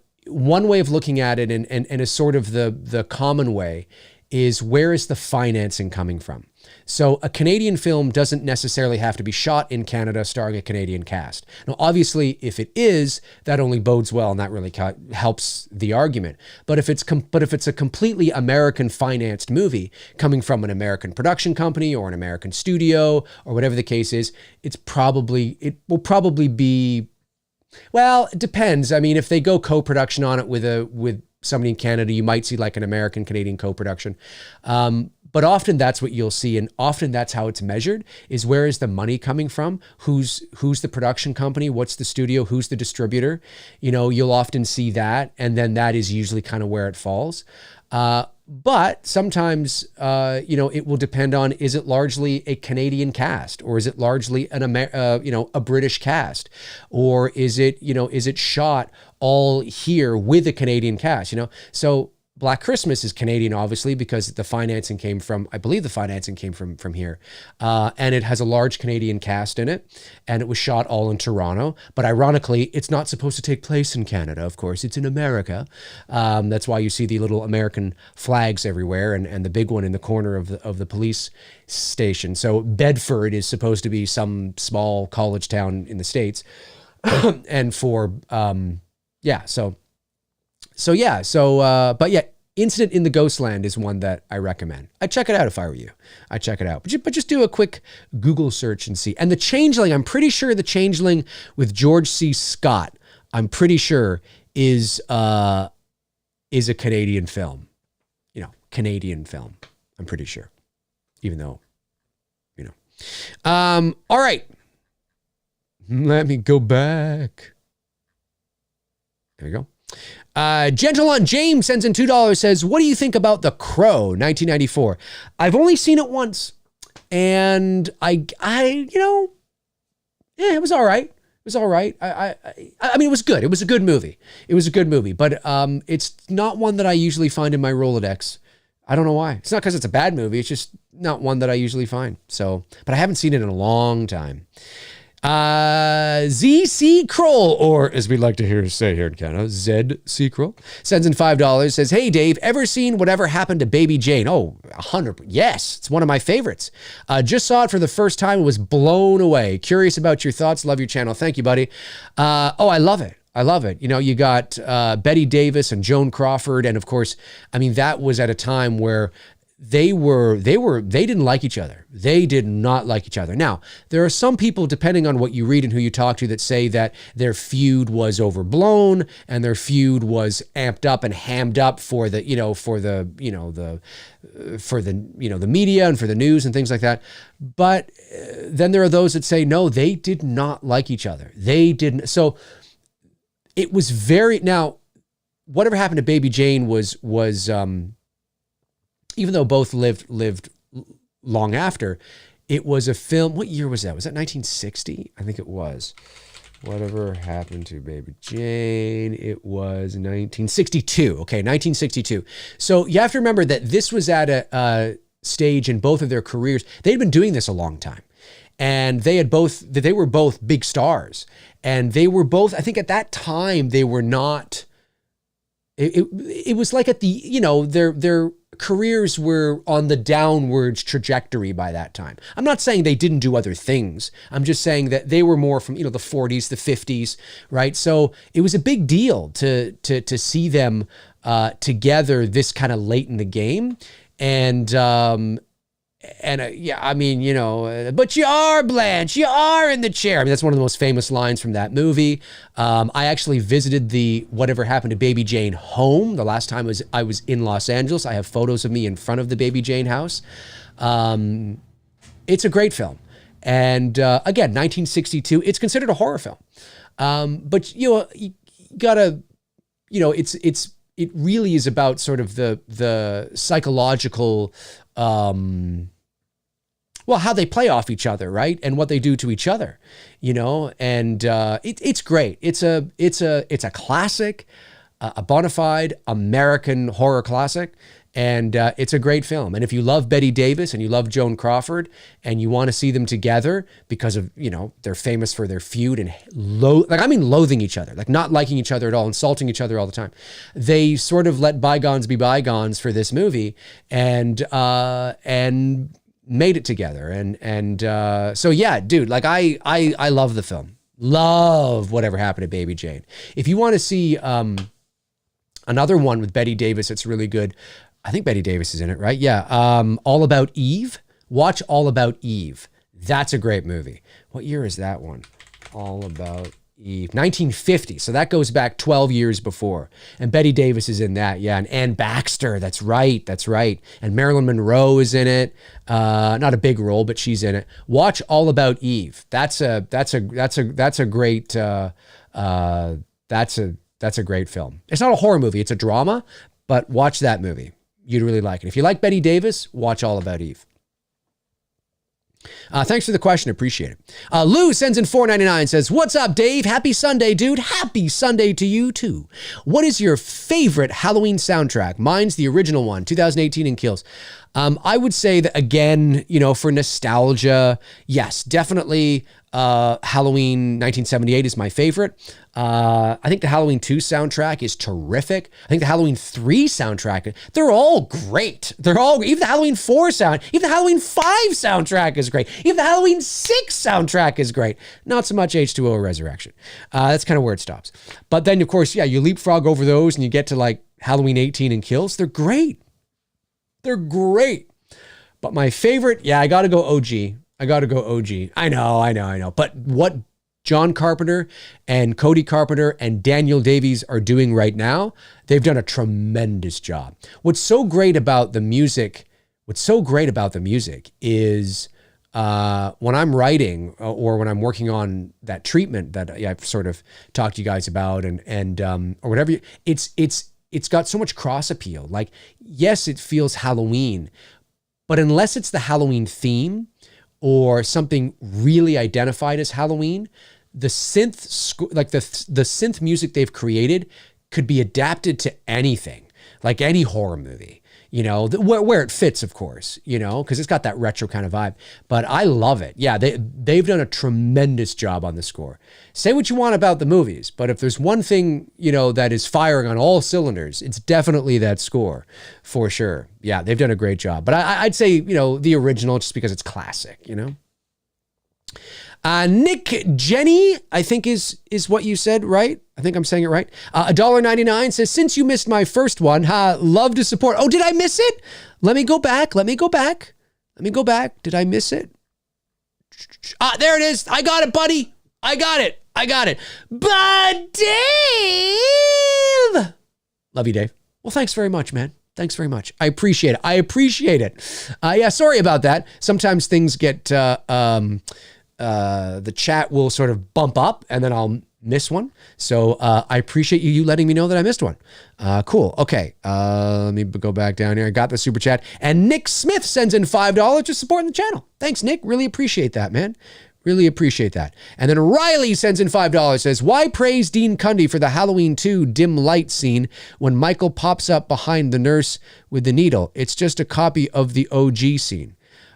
way of looking at it, and is sort of the common way, is where is the financing coming from? So a Canadian film doesn't necessarily have to be shot in Canada starring a Canadian cast. Now, obviously, if it is, that only bodes well, and that really helps the argument. But if it's a completely American financed movie coming from an American production company or an American studio or whatever the case is, it will probably be, well, it depends. I mean, if they go co-production on it with somebody in Canada, you might see like an American-Canadian co-production. But often that's what you'll see, and often that's how it's measured, is where is the money coming from? Who's the production company? What's the studio? Who's the distributor? You know, you'll often see that, and then that is usually kind of where it falls. But sometimes, it will depend on, is it largely a Canadian cast, or is it largely a British cast, or is it shot all here with a Canadian cast, So Black Christmas is Canadian, obviously, because the financing came from, I believe the financing came from here. And it has a large Canadian cast in it. And it was shot all in Toronto. But ironically, it's not supposed to take place in Canada, of course. It's in America. That's why you see the little American flags everywhere and the big one in the corner of the police station. So Bedford is supposed to be some small college town in the States. And for, but yeah, Incident in the Ghostland is one that I recommend. I'd check it out if I were you. I'd check it out. But just do a quick Google search and see. And The Changeling, I'm pretty sure The Changeling with George C. Scott, I'm pretty sure is a Canadian film. Canadian film. I'm pretty sure. Even though, all right. Let me go back. There you go. Gentle on James sends in $2, says, what do you think about The Crow, 1994? I've only seen it once, and it was all right. It was all right. I mean, it was good. It was a good movie. But it's not one that I usually find in my Rolodex. I don't know why. It's not because it's a bad movie. It's just not one that I usually find. So, but I haven't seen it in a long time. ZC Kroll, or as we like to say here in Canada, ZC Kroll, sends in $5, says, hey Dave, ever seen Whatever Happened to Baby Jane? Oh, 100%. Yes, it's one of my favorites. Just saw it for the first time and was blown away. Curious about your thoughts. Love your channel. Thank you, buddy. I love it. I love it. You got Betty Davis and Joan Crawford. And of course, I mean, that was at a time where they didn't like each other. They did not like each other. Now, there are some people, depending on what you read and who you talk to, that say that their feud was overblown and their feud was amped up and hammed up for the media and for the news and things like that. But then there are those that say, no, they did not like each other. They didn't. So it was now, Whatever Happened to Baby Jane was even though both lived long after, it was a film. What year was that? Was that 1960? I think it was. Whatever Happened to Baby Jane? It was 1962. Okay, 1962. So you have to remember that this was at a stage in both of their careers. They'd been doing this a long time. And they were both big stars. And they were both, I think at that time, they were not, it was like at the, their careers were on the downwards trajectory by that time. I'm not saying they didn't do other things. I'm just saying that they were more from, the 40s, the 50s, right? So it was a big deal to see them together this kind of late in the game. And yeah, I mean, but you are Blanche, you are in the chair. I mean, that's one of the most famous lines from that movie. I actually visited the Whatever Happened to Baby Jane home the last time I was in Los Angeles. I have photos of me in front of the Baby Jane house. It's a great film. And again, 1962, it's considered a horror film. But you gotta, it really is about sort of the psychological, how they play off each other, right? And what they do to each other, and it's great. It's a classic, a bona fide American horror classic. And it's a great film. And if you love Betty Davis and you love Joan Crawford and you want to see them together because of, they're famous for their feud and loathing each other, like not liking each other at all, insulting each other all the time. They sort of let bygones be bygones for this movie and made it together. And so yeah, dude, like I love the film. Love Whatever Happened to Baby Jane. If you want to see another one with Bette Davis, it's really good. I think Bette Davis is in it, right? Yeah. All About Eve. Watch All About Eve. That's a great movie. What year is that one? All About Eve. 1950. So that goes back 12 years before. And Bette Davis is in that. Yeah. And Ann Baxter. That's right. That's right. And Marilyn Monroe is in it. Not a big role, but she's in it. Watch All About Eve. That's a great film. It's not a horror movie. It's a drama, but watch that movie. You'd really like it. If you like Bette Davis, watch All About Eve. Thanks for the question. Appreciate it. Lou sends in $4.99, says, what's up, Dave? Happy Sunday, dude. Happy Sunday to you, too. What is your favorite Halloween soundtrack? Mine's the original one, 2018 and Kills. I would say that, again, for nostalgia, yes, definitely Halloween 1978 is my favorite. I think the Halloween 2 soundtrack is terrific. I think the Halloween 3 soundtrack, they're all great. Even the Halloween 4 even the Halloween 5 soundtrack is great. Even the Halloween 6 soundtrack is great. Not so much H2O Resurrection. That's kind of where it stops. But then, of course, yeah, you leapfrog over those and you get to like Halloween 18 and Kills. They're great. They're great. But my favorite, yeah, I got to go OG. I know. But what John Carpenter and Cody Carpenter and Daniel Davies are doing right now, they've done a tremendous job. What's so great about the music is when I'm writing or when I'm working on that treatment that I've sort of talked to you guys about and or whatever, it's got so much cross appeal. Like, yes, it feels Halloween, but unless it's the Halloween theme or something really identified as Halloween, the synth, like the synth music they've created could be adapted to anything, like any horror movie, where it fits, of course, because it's got that retro kind of vibe. But I love it. Yeah, they've done a tremendous job on the score. Say what you want about the movies, but if there's one thing, that is firing on all cylinders, it's definitely that score, for sure. Yeah, they've done a great job. But I'd say, the original, just because it's classic, Nick Jenny, I think is what you said, right? I think I'm saying it right. $1.99 says, since you missed my first one, love to support. Oh, did I miss it? Let me go back. Did I miss it? There it is. I got it, buddy. I got it. But Dave. Love you, Dave. Well, thanks very much, man. Thanks very much. I appreciate it. Yeah, sorry about that. Sometimes things get, the chat will sort of bump up and then I'll miss one. So I appreciate you letting me know that I missed one. Cool. Okay. Let me go back down here. I got the super chat. And Nick Smith sends in $5 just supporting the channel. Thanks, Nick. Really appreciate that, man. Really appreciate that. And then Riley sends in $5, says, why praise Dean Cundy for the Halloween 2 dim light scene when Michael pops up behind the nurse with the needle? It's just a copy of the OG scene.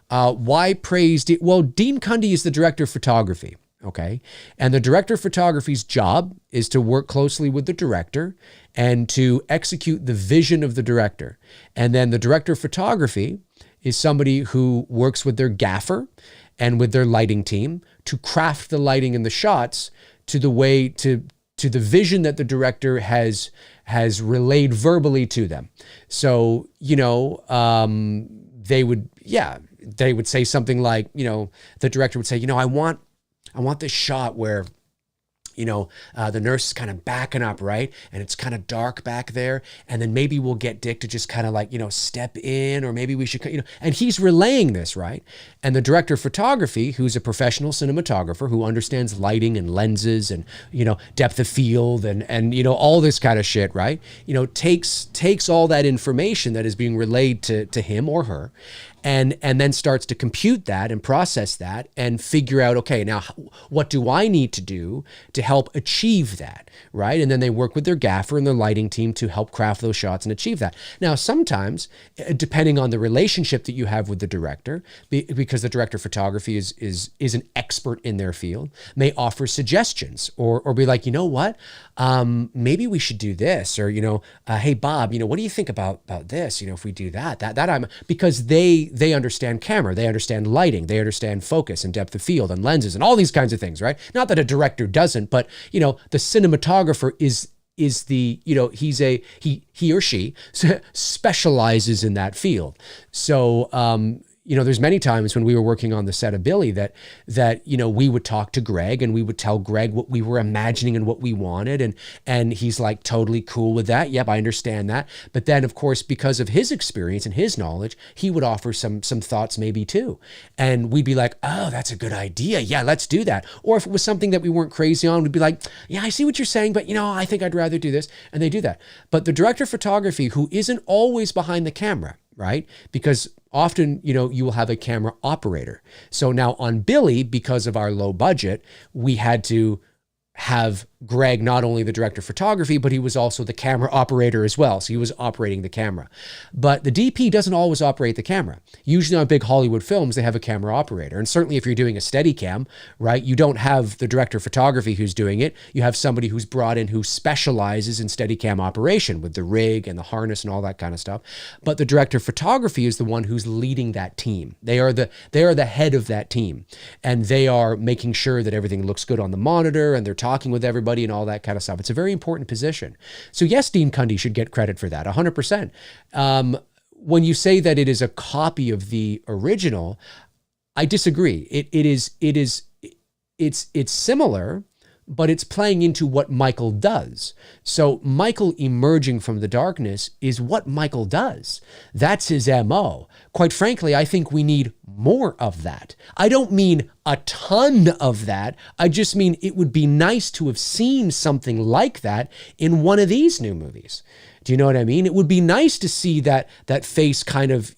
Why praise? Well, Dean Cundy is the director of photography, okay? And the director of photography's job is to work closely with the director and to execute the vision of the director. And then the director of photography is somebody who works with their gaffer and with their lighting team to craft the lighting and the shots to the way to the vision that the director has relayed verbally to them. So, they would say something like, the director would say, I want this shot where, the nurse is kind of backing up, right? And it's kind of dark back there. And then maybe we'll get Dick to just kind of like, step in, or maybe we should, and he's relaying this, right? And the director of photography, who's a professional cinematographer who understands lighting and lenses and, depth of field and all this kind of shit, right? Takes all that information that is being relayed to him or her and then starts to compute that and process that and figure out, okay, now what do I need to do to help achieve that, right? And then they work with their gaffer and their lighting team to help craft those shots and achieve that. Now, sometimes, depending on the relationship that you have with the director, because the director of photography is an expert in their field, may offer suggestions or be like, what? Maybe we should do this, or, hey, Bob, what do you think about this? If we do that, because they they understand camera, they understand lighting, they understand focus and depth of field and lenses and all these kinds of things, right? Not that a director doesn't, but the cinematographer is the, he or she specializes in that field. So, there's many times when we were working on the set of Billy that we would talk to Greg and we would tell Greg what we were imagining and what we wanted. And he's like totally cool with that. Yep, I understand that. But then, of course, because of his experience and his knowledge, he would offer some thoughts maybe too. And we'd be like, oh, that's a good idea. Yeah, let's do that. Or if it was something that we weren't crazy on, we'd be like, yeah, I see what you're saying, but I think I'd rather do this. And they do that. But the director of photography, who isn't always behind the camera, right? Because often, you will have a camera operator. So now on Billy, because of our low budget, we had to have Greg not only the director of photography, but he was also the camera operator as well. So he was operating the camera. But the DP doesn't always operate the camera. Usually on big Hollywood films, they have a camera operator. And certainly if you're doing a Steadicam, right, you don't have the director of photography who's doing it. You have somebody who's brought in who specializes in Steadicam operation with the rig and the harness and all that kind of stuff. But the director of photography is the one who's leading that team. They are the head of that team. And they are making sure that everything looks good on the monitor and they're talking with everybody and all that kind of stuff. It's a very important position. So yes, Dean Cundy should get credit for that, 100%. When you say that it is a copy of the original, I disagree. It's similar, but it's playing into what Michael does. So Michael emerging from the darkness is what Michael does. That's his MO. Quite frankly, I think we need more of that. I don't mean a ton of that. I just mean it would be nice to have seen something like that in one of these new movies. Do you know what I mean? It would be nice to see that face kind of,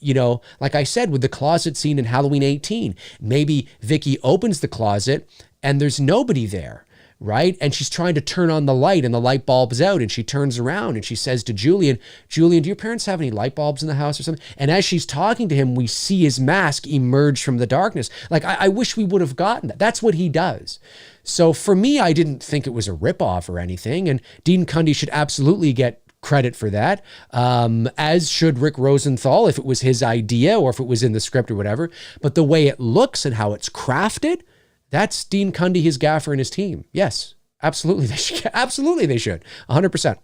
like I said, with the closet scene in Halloween 18. Maybe Vicky opens the closet and there's nobody there. Right? And she's trying to turn on the light and the light bulb is out and she turns around and she says to Julian, do your parents have any light bulbs in the house or something? And as she's talking to him, we see his mask emerge from the darkness. Like, I wish we would have gotten that. That's what he does. So for me, I didn't think it was a ripoff or anything. And Dean Cundy should absolutely get credit for that, as should Rick Rosenthal if it was his idea or if it was in the script or whatever. But the way it looks and how it's crafted, that's Dean Cundy, his gaffer, and his team. Yes, absolutely. They should. Absolutely, they should. 100%.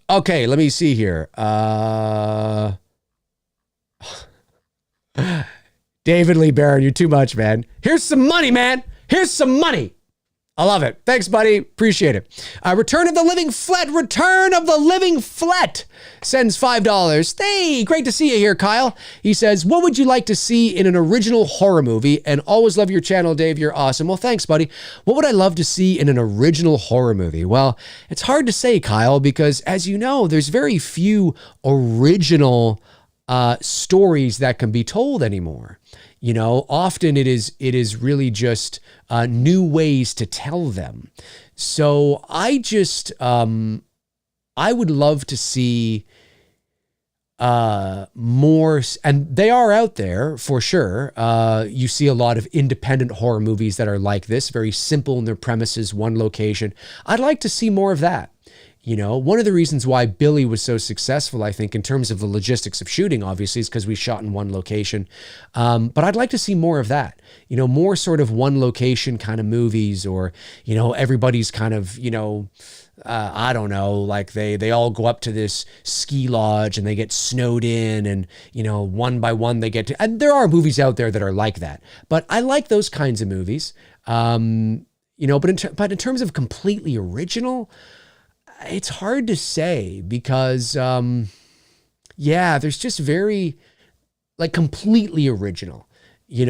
Okay, let me see here. David Lee Barron, you're too much, man. Here's some money, man. Here's some money. I love it. Thanks, buddy. Appreciate it. Return of the Living Flet sends $5. Hey, great to see you here, Kyle. He says, what would you like to see in an original horror movie? And always love your channel, Dave. You're awesome. Well, thanks, buddy. What would I love to see in an original horror movie? Well, it's hard to say, Kyle, because as you know, there's very few original stories that can be told anymore. Often it is really just new ways to tell them. So I would love to see more, and they are out there for sure. You see a lot of independent horror movies that are like this, very simple in their premises, one location. I'd like to see more of that. One of the reasons why Billy was so successful, I think, in terms of the logistics of shooting, obviously, is because we shot in one location. But I'd like to see more of that, more sort of one location kind of movies, or, everybody's kind of, I don't know, like they all go up to this ski lodge and they get snowed in and, one by one they get to, and there are movies out there that are like that, but I like those kinds of movies. But in terms of completely original, it's hard to say because, there's just very, like, completely original, I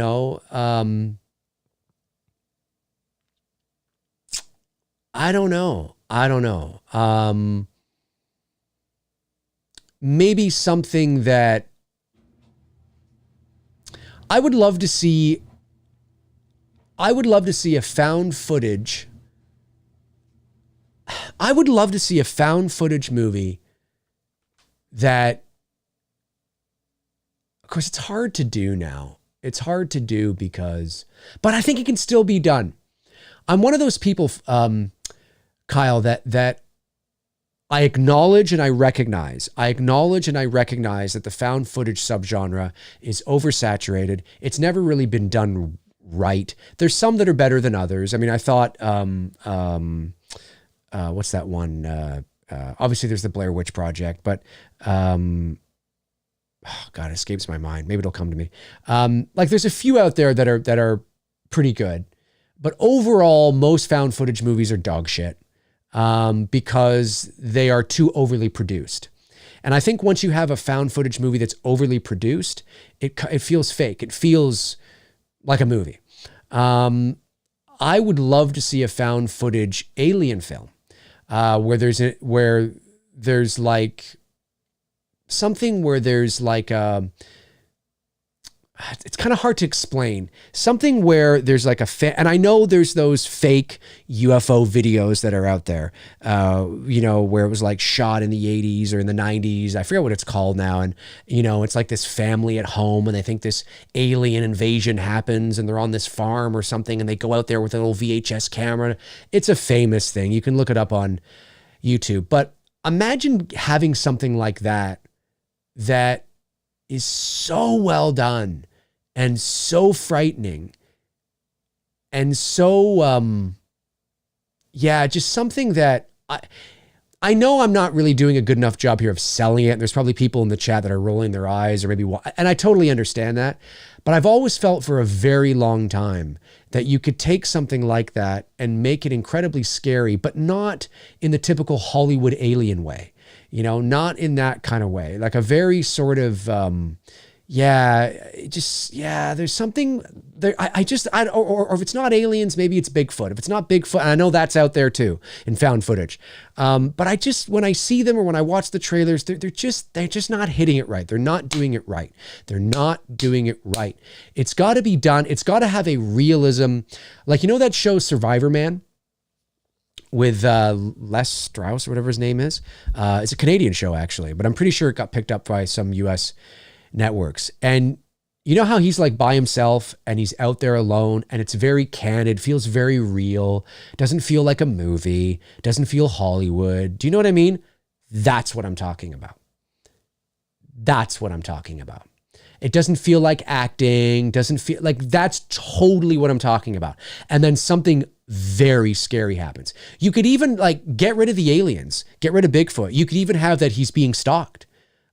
don't know. Maybe something that I would love to see a found footage. I would love to see a found footage movie that, of course, it's hard to do now. It's hard to do but I think it can still be done. I'm one of those people, Kyle, that I acknowledge and I recognize that the found footage subgenre is oversaturated. It's never really been done right. There's some that are better than others. I mean, I thought, what's that one? Obviously there's the Blair Witch Project, but, God, it escapes my mind. Maybe it'll come to me. Like there's a few out there that are pretty good, but overall, most found footage movies are dog shit. Because they are too overly produced. And I think once you have a found footage movie that's overly produced, it feels fake. It feels like a movie. I would love to see a found footage alien film, where there's like something where there's like it's kind of hard to explain. Something where there's like and I know there's those fake UFO videos that are out there, where it was like shot in the 80s or in the 90s. I forget what it's called now. And, it's like this family at home and they think this alien invasion happens and they're on this farm or something and they go out there with a little VHS camera. It's a famous thing. You can look it up on YouTube. But imagine having something like that is so well done and so frightening and so, just something that I know I'm not really doing a good enough job here of selling it. There's probably people in the chat that are rolling their eyes or maybe, and I totally understand that, but I've always felt for a very long time that you could take something like that and make it incredibly scary, but not in the typical Hollywood alien way. Not in that kind of way, like a very sort of, there's something there. Or if it's not aliens, maybe it's Bigfoot. If it's not Bigfoot, and I know that's out there too in found footage. But when I see them or when I watch the trailers, they're just not hitting it right. They're not doing it right. They're not doing it right. It's got to be done. It's got to have a realism, like, that show Survivor Man with Les Strauss or whatever his name is. It's a Canadian show actually, but I'm pretty sure it got picked up by some US networks. And you know how he's like by himself and he's out there alone and it's very candid, feels very real, doesn't feel like a movie, doesn't feel Hollywood. Do you know what I mean? That's what I'm talking about. That's what I'm talking about. It doesn't feel like acting, doesn't feel like, that's totally what I'm talking about. And then something very scary happens. You could even like get rid of the aliens, get rid of Bigfoot. You could even have that he's being stalked.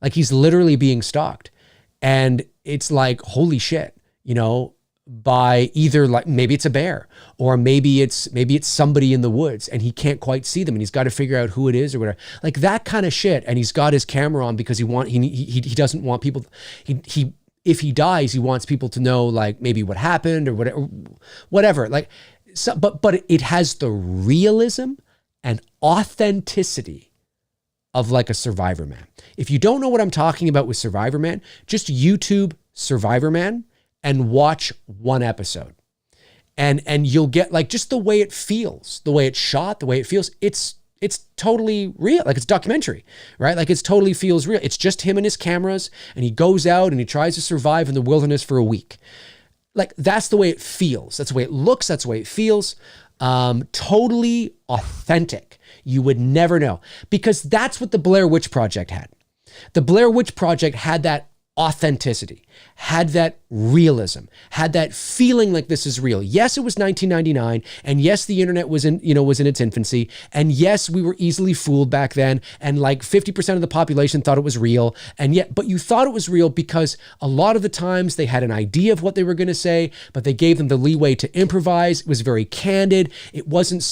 Like he's literally being stalked. And it's like, holy shit, by either like, maybe it's a bear or maybe it's somebody in the woods and he can't quite see them and he's got to figure out who it is or whatever, like that kind of shit. And he's got his camera on because he doesn't want people, if he dies, he wants people to know like maybe what happened or whatever. Like, so, but it has the realism and authenticity of like a Survivor Man. If you don't know what I'm talking about with Survivor Man, just YouTube Survivor Man and watch one episode. And you'll get like just the way it feels, the way it's shot, the way it feels. It's totally real. Like it's documentary, right? Like it's totally feels real. It's just him and his cameras and he goes out and he tries to survive in the wilderness for a week. Like that's the way it feels. That's the way it looks. That's the way it feels. Totally authentic. You would never know because that's what the Blair Witch Project had. The Blair Witch Project had that authenticity, had that realism, had that feeling like this is real. Yes, it was 1999, and yes, the internet was in its infancy, and yes, we were easily fooled back then, and like 50% of the population thought it was real, but you thought it was real because a lot of the times they had an idea of what they were going to say, but they gave them the leeway to improvise. It was very candid. It wasn't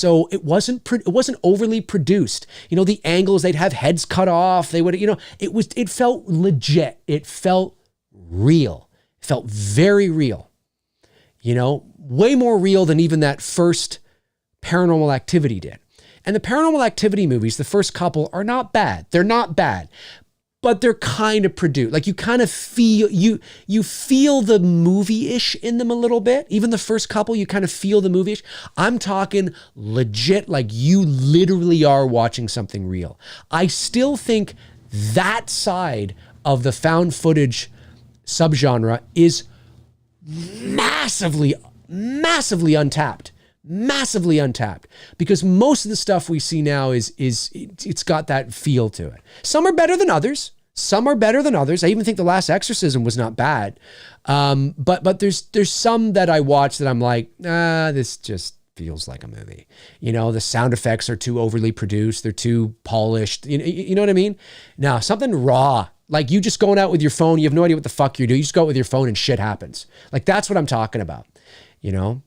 overly produced. The angles, they'd have heads cut off. They would, it felt legit. It felt real. It felt very real. Way more real than even that first Paranormal Activity did. And the Paranormal Activity movies, the first couple, are not bad. They're not bad, but they're kind of produced. Like you kind of feel, you feel the movie-ish in them a little bit. Even the first couple, you kind of feel the movie-ish. I'm talking legit, like you literally are watching something real. I still think that side of the found footage subgenre is massively untapped. massively untapped, because most of the stuff we see now it's got that feel to it. Some are better than others. I even think The Last Exorcism was not bad. But there's some that I watch that I'm like, this just feels like a movie. You know, the sound effects are too overly produced. They're too polished. You know what I mean? Now, something raw, like you just going out with your phone, you have no idea what the fuck you're doing. You just go out with your phone and shit happens. Like, that's what I'm talking about, you know?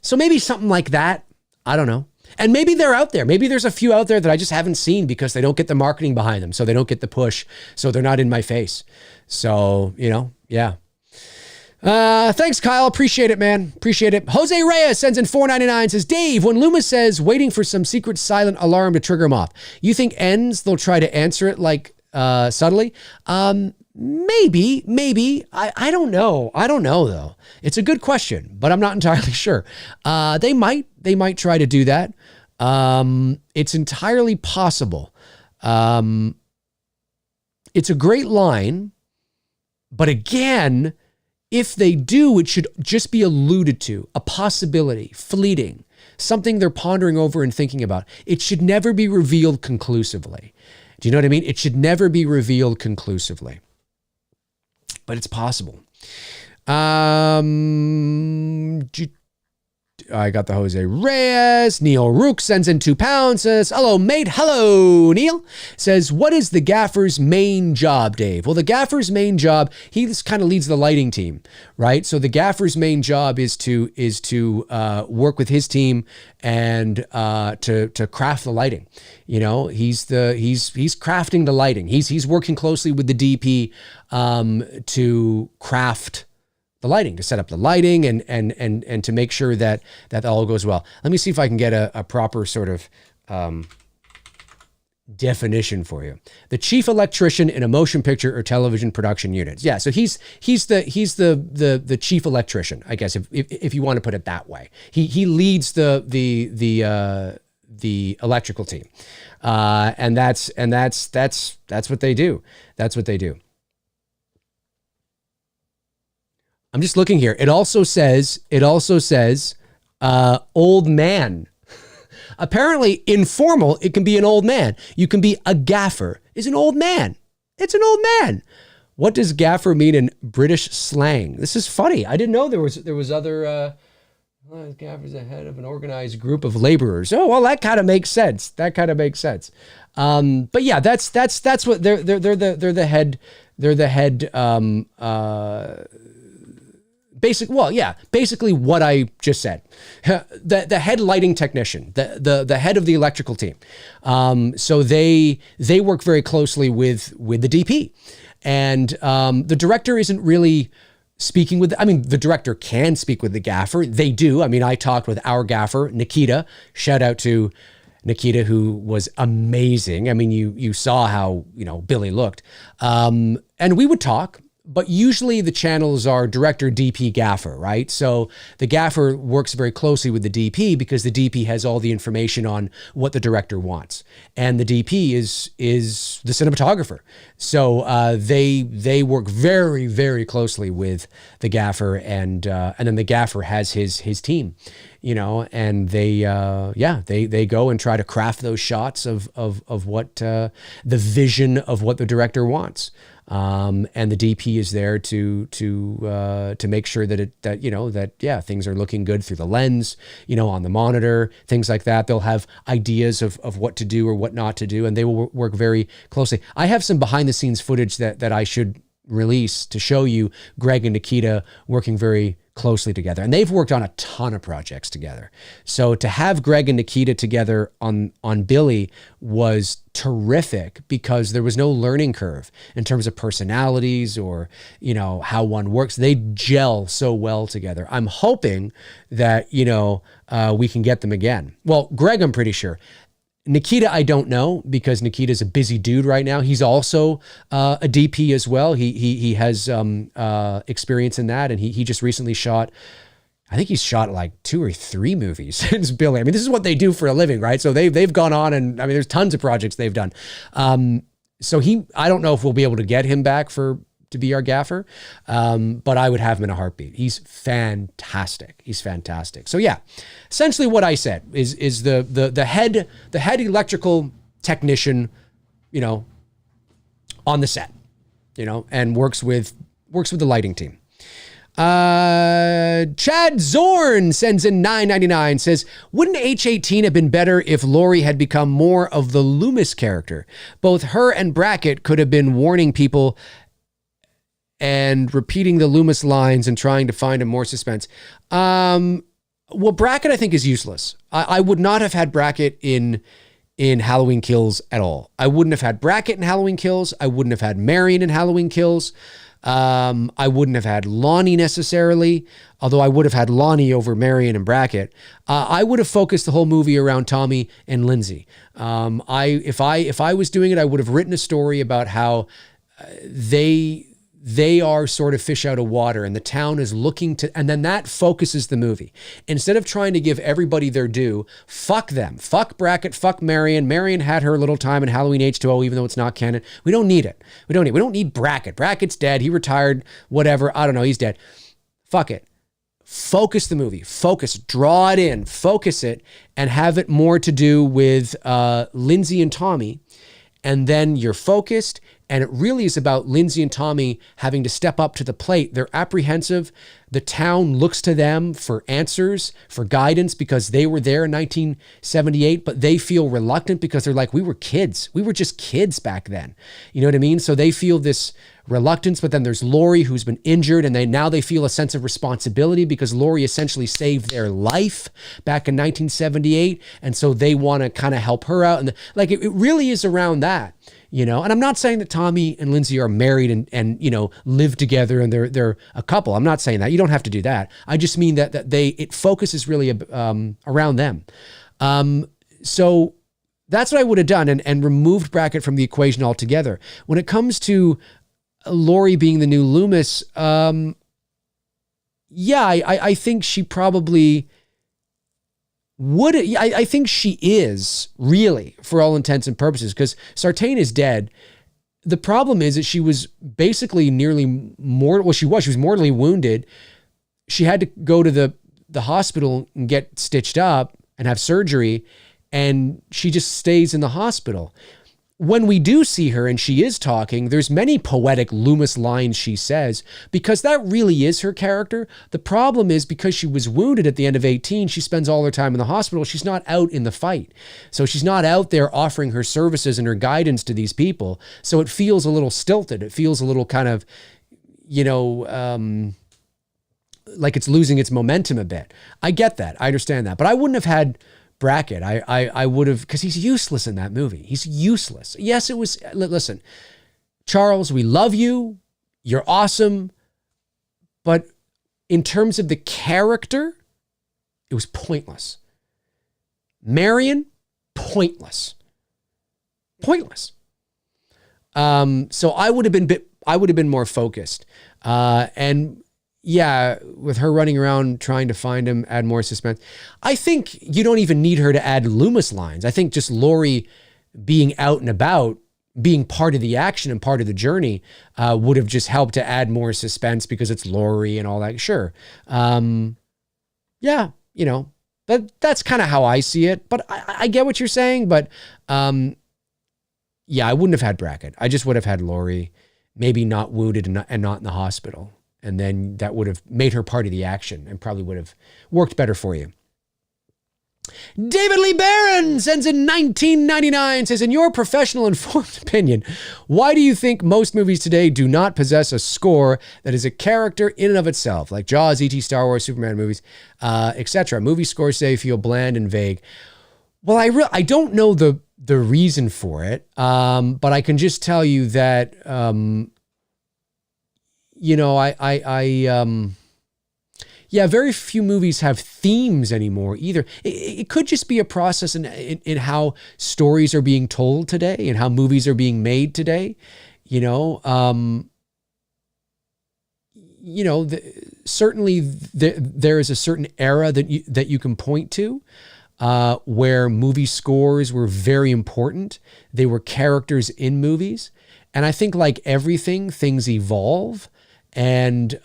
So maybe something like that. I don't know. And maybe they're out there. Maybe there's a few out there that I just haven't seen because they don't get the marketing behind them. So they don't get the push. So they're not in my face. So, you know, yeah. Thanks, Kyle. Appreciate it, man. Appreciate it. Jose Reyes sends in $4.99, says, Dave, when Loomis says waiting for some secret silent alarm to trigger him off, you think ends they'll try to answer it like subtly? Maybe. I don't know. I don't know, though. It's a good question, but I'm not entirely sure. They might try to do that. It's entirely possible. It's a great line, but again, if they do, it should just be alluded to, a possibility, fleeting, something they're pondering over and thinking about. It should never be revealed conclusively. Do you know what I mean? It should never be revealed conclusively. But it's possible. I got the Jose Reyes. Neil Rook sends in £2, says, hello, mate. Hello, Neil. Says, what is the gaffer's main job, Dave? Well, the gaffer's main job, he just kind of leads the lighting team, right? So the gaffer's main job is to work with his team and to craft the lighting. You know, he's crafting the lighting. He's working closely with the DP to craft the lighting, to set up the lighting and to make sure that all goes well. Let me see if I can get a proper sort of definition for you. The chief electrician in a motion picture or television production unit. Yeah, so he's the chief electrician, I guess, if you want to put it that way. He leads the electrical team, and that's what they do. That's what they do. I'm just looking here. It also says, old man. Apparently, informal, it can be an old man. You can be a gaffer. Is an old man. It's an old man. What does gaffer mean in British slang? This is funny. I didn't know there was other gaffer's the head of an organized group of laborers. Oh, well, that kind of makes sense. But yeah, that's what they're the head. They're the head. Basically what I just said. The head lighting technician, the head of the electrical team. So they work very closely with the DP. And the director isn't really speaking with, the director can speak with the gaffer. They do. I talked with our gaffer, Nikita. Shout out to Nikita, who was amazing. You saw how, Billy looked. And we would talk. But usually the channels are director, DP, gaffer, right? So the gaffer works very closely with the DP because the DP has all the information on what the director wants. And the DP is the cinematographer. So they work very, very closely with the gaffer, and then the gaffer has his team, and they go and try to craft those shots of what the vision of what the director wants. And the DP is there to make sure that things are looking good through the lens, on the monitor, things like that. They'll have ideas of what to do or what not to do, and they will work very closely. I have some behind the scenes footage that I should release to show you Greg and Nikita working very closely together. And they've worked on a ton of projects together. So to have Greg and Nikita together on Billy was terrific because there was no learning curve in terms of personalities or, how one works. They gel so well together. I'm hoping that, we can get them again. Well, Greg, I'm pretty sure. Nikita, I don't know because Nikita's a busy dude right now. He's also a DP as well. He has experience in that, and he just recently shot. I think he's shot like 2 or 3 movies since Billy. This is what they do for a living, right? So they've gone on, and there's tons of projects they've done. So I don't know if we'll be able to get him back to to be our gaffer. But I would have him in a heartbeat. He's fantastic. He's fantastic. So yeah, essentially what I said is the head electrical technician, you know, on the set, you know, and works with the lighting team. Chad Zorn sends in $9.99, says, wouldn't H18 have been better if Laurie had become more of the Loomis character? Both her and Brackett could have been warning people and repeating the Loomis lines and trying to find him more suspense. Well, Brackett, I think, is useless. I would not have had Brackett in Halloween Kills at all. I wouldn't have had Brackett in Halloween Kills. I wouldn't have had Marion in Halloween Kills. I wouldn't have had Lonnie necessarily, although I would have had Lonnie over Marion and Brackett. I would have focused the whole movie around Tommy and Lindsay. If I was doing it, I would have written a story about how they are sort of fish out of water and the town is looking to, and then that focuses the movie. Instead of trying to give everybody their due, fuck them. Fuck Brackett, fuck Marion. Marion had her little time in Halloween H2O, even though it's not canon. We don't need it. We don't need Brackett. Brackett's dead. He retired, whatever. I don't know. He's dead. Fuck it. Focus the movie. Focus. Draw it in. Focus it and have it more to do with Lindsay and Tommy. And then you're focused, and it really is about Lindsay and Tommy having to step up to the plate. They're apprehensive. The town looks to them for answers, for guidance, because they were there in 1978, but they feel reluctant because they're like, we were kids. We were just kids back then. You know what I mean? So they feel this reluctance, but then there's Laurie who's been injured, and now they feel a sense of responsibility because Laurie essentially saved their life back in 1978, and so they want to kind of help her out. And it really is around that, you know. And I'm not saying that Tommy and Lindsay are married and you know, live together and they're a couple. I'm not saying that. You don't have to do that. I just mean that it focuses really around them. So that's what I would have done and removed Brackett from the equation altogether. When it comes to Laurie being the new Loomis, I think she probably would. I think she is, really, for all intents and purposes, because Sartain is dead. The problem is that she was basically she was mortally wounded. She had to go to the hospital and get stitched up and have surgery, and she just stays in the hospital. When we do see her and she is talking, there's many poetic Loomis lines she says, because that really is her character. The problem is because she was wounded at the end of 18, she spends all her time in the hospital. She's not out in the fight. So she's not out there offering her services and her guidance to these people. So it feels a little stilted. It feels a little kind of, you know, like it's losing its momentum a bit. I get that. I understand that. But I wouldn't have had Brackett. I would have, because he's useless in that movie. He's useless. Yes, it was. Listen, Charles, we love you. You're awesome. But in terms of the character, it was pointless. Marion, pointless. Pointless. So I would have been more focused. And yeah, with her running around trying to find him, add more suspense. I think you don't even need her to add Loomis lines. I think just Laurie being out and about, being part of the action and part of the journey would have just helped to add more suspense because it's Laurie and all that. Sure. Yeah, you know, that's kind of how I see it. But I get what you're saying. But yeah, I wouldn't have had Brackett. I just would have had Laurie, maybe not wounded and not in the hospital. And then that would have made her part of the action and probably would have worked better for you. David Lee Barron sends in $19.99, says, in your professional informed opinion, why do you think most movies today do not possess a score that is a character in and of itself, like Jaws, E.T., Star Wars, Superman movies, etc.? Movie scores today feel bland and vague. Well, I don't know the reason for it, but I can just tell you that you know, very few movies have themes anymore either. It could just be a process in how stories are being told today and how movies are being made today. You know, certainly there is a certain era that you can point to where movie scores were very important. They were characters in movies. And I think like everything, things evolve, and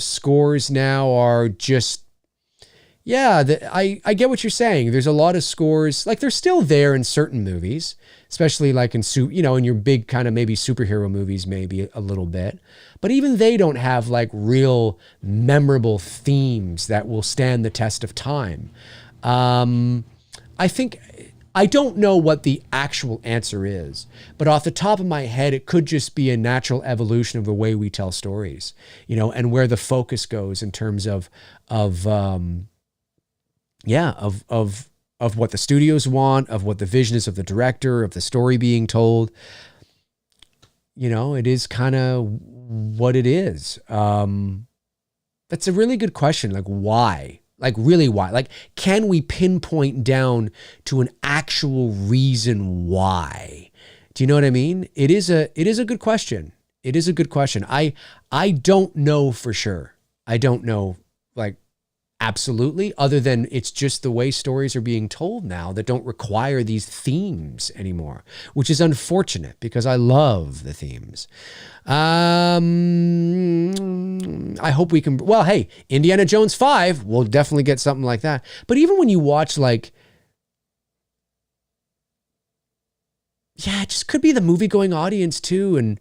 scores now are just, yeah, I get what you're saying. There's a lot of scores, like they're still there in certain movies, especially like in in your big kind of maybe superhero movies, maybe a little bit. But even they don't have like real memorable themes that will stand the test of time. I think, I don't know what the actual answer is, but off the top of my head, it could just be a natural evolution of the way we tell stories, and where the focus goes in terms of what the studios want, of what the vision is of the director, of the story being told. It is kind of what it is. That's a really good question. Like, why? Like, really, why? Like, can we pinpoint down to an actual reason why? Do you know what I mean? It is a good question. It is a good question. I don't know for sure. I don't know, like, absolutely, other than it's just the way stories are being told now that don't require these themes anymore, which is unfortunate because I love the themes. I hope we can, well, hey, Indiana Jones 5, we'll definitely get something like that. But even when you watch like, yeah, it just could be the movie-going audience too, and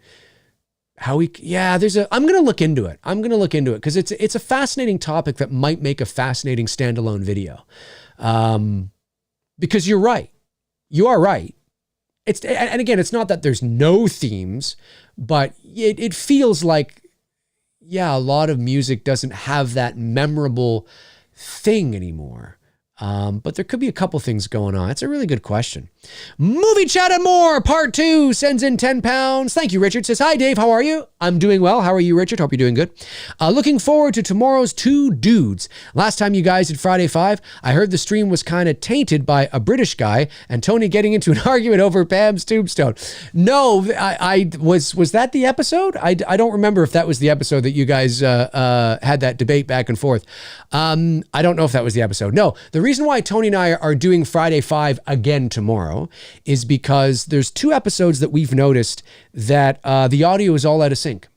how I'm going to look into it. Because it's a fascinating topic that might make a fascinating standalone video. Because you're right. You are right. And again, it's not that there's no themes, but it feels like, yeah, a lot of music doesn't have that memorable thing anymore. But there could be a couple things going on. It's a really good question. Movie Chat and More, part 2, sends in £10. Thank you, Richard. Says, hi, Dave. How are you? I'm doing well. How are you, Richard? Hope you're doing good. Looking forward to tomorrow's Two Dudes. Last time you guys did Friday 5, I heard the stream was kind of tainted by a British guy and Tony getting into an argument over Pam's tombstone. No, was that the episode? I don't remember if that was the episode that you guys had that debate back and forth. I don't know if that was the episode. No, the reason why Tony and I are doing Friday 5 again tomorrow is because there's 2 episodes that we've noticed that the audio is all out of sync.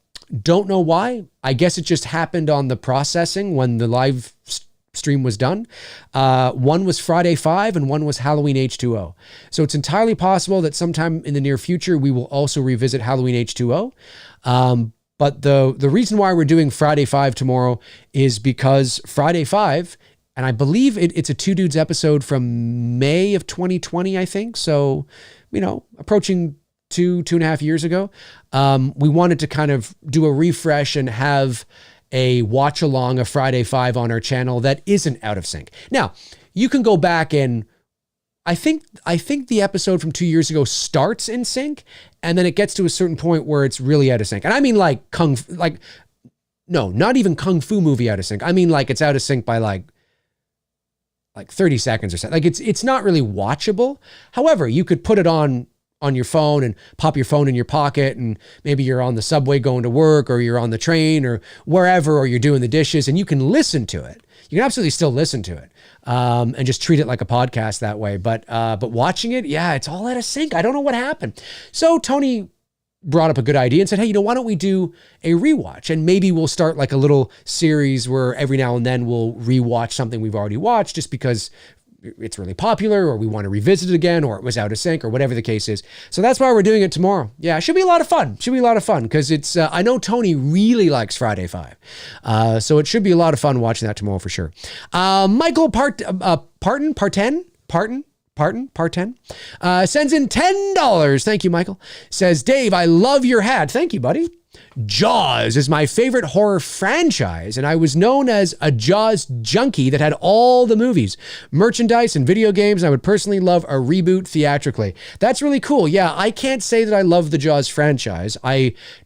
Don't know why. I guess it just happened on the processing when the live stream was done. One was Friday 5 and one was Halloween H2O. So it's entirely possible that sometime in the near future, we will also revisit Halloween H2O. But the reason why we're doing Friday 5 tomorrow is because Friday 5, and I believe it's a Two Dudes episode from May of 2020, I think. So, approaching 2.5 years ago. We wanted to kind of do a refresh and have a watch along of Friday 5 on our channel that isn't out of sync. Now, you can go back and I think the episode from 2 years ago starts in sync, and then it gets to a certain point where it's really out of sync. And I mean like no, not even Kung Fu movie out of sync. I mean like it's out of sync by like 30 seconds or something. Like it's not really watchable. However, you could put it on your phone and pop your phone in your pocket, and maybe you're on the subway going to work, or you're on the train or wherever, or you're doing the dishes, and you can listen to it. You can absolutely still listen to it, and just treat it like a podcast that way. But watching it, yeah, it's all out of sync. I don't know what happened. So Tony brought up a good idea and said, hey, why don't we do a rewatch? And maybe we'll start like a little series where every now and then we'll rewatch something we've already watched just because it's really popular, or we want to revisit it again, or it was out of sync, or whatever the case is. So that's why we're doing it tomorrow. Yeah, it should be a lot of fun. Because it's, I know Tony really likes Friday 5. So it should be a lot of fun watching that tomorrow for sure. Michael Parton sends in $10. Thank you, Michael. Says, Dave, I love your hat. Thank you, buddy. Jaws is my favorite horror franchise, and I was known as a Jaws junkie that had all the movies, merchandise, and video games. I would personally love a reboot theatrically. That's really cool. Yeah, I can't say that I love the Jaws franchise.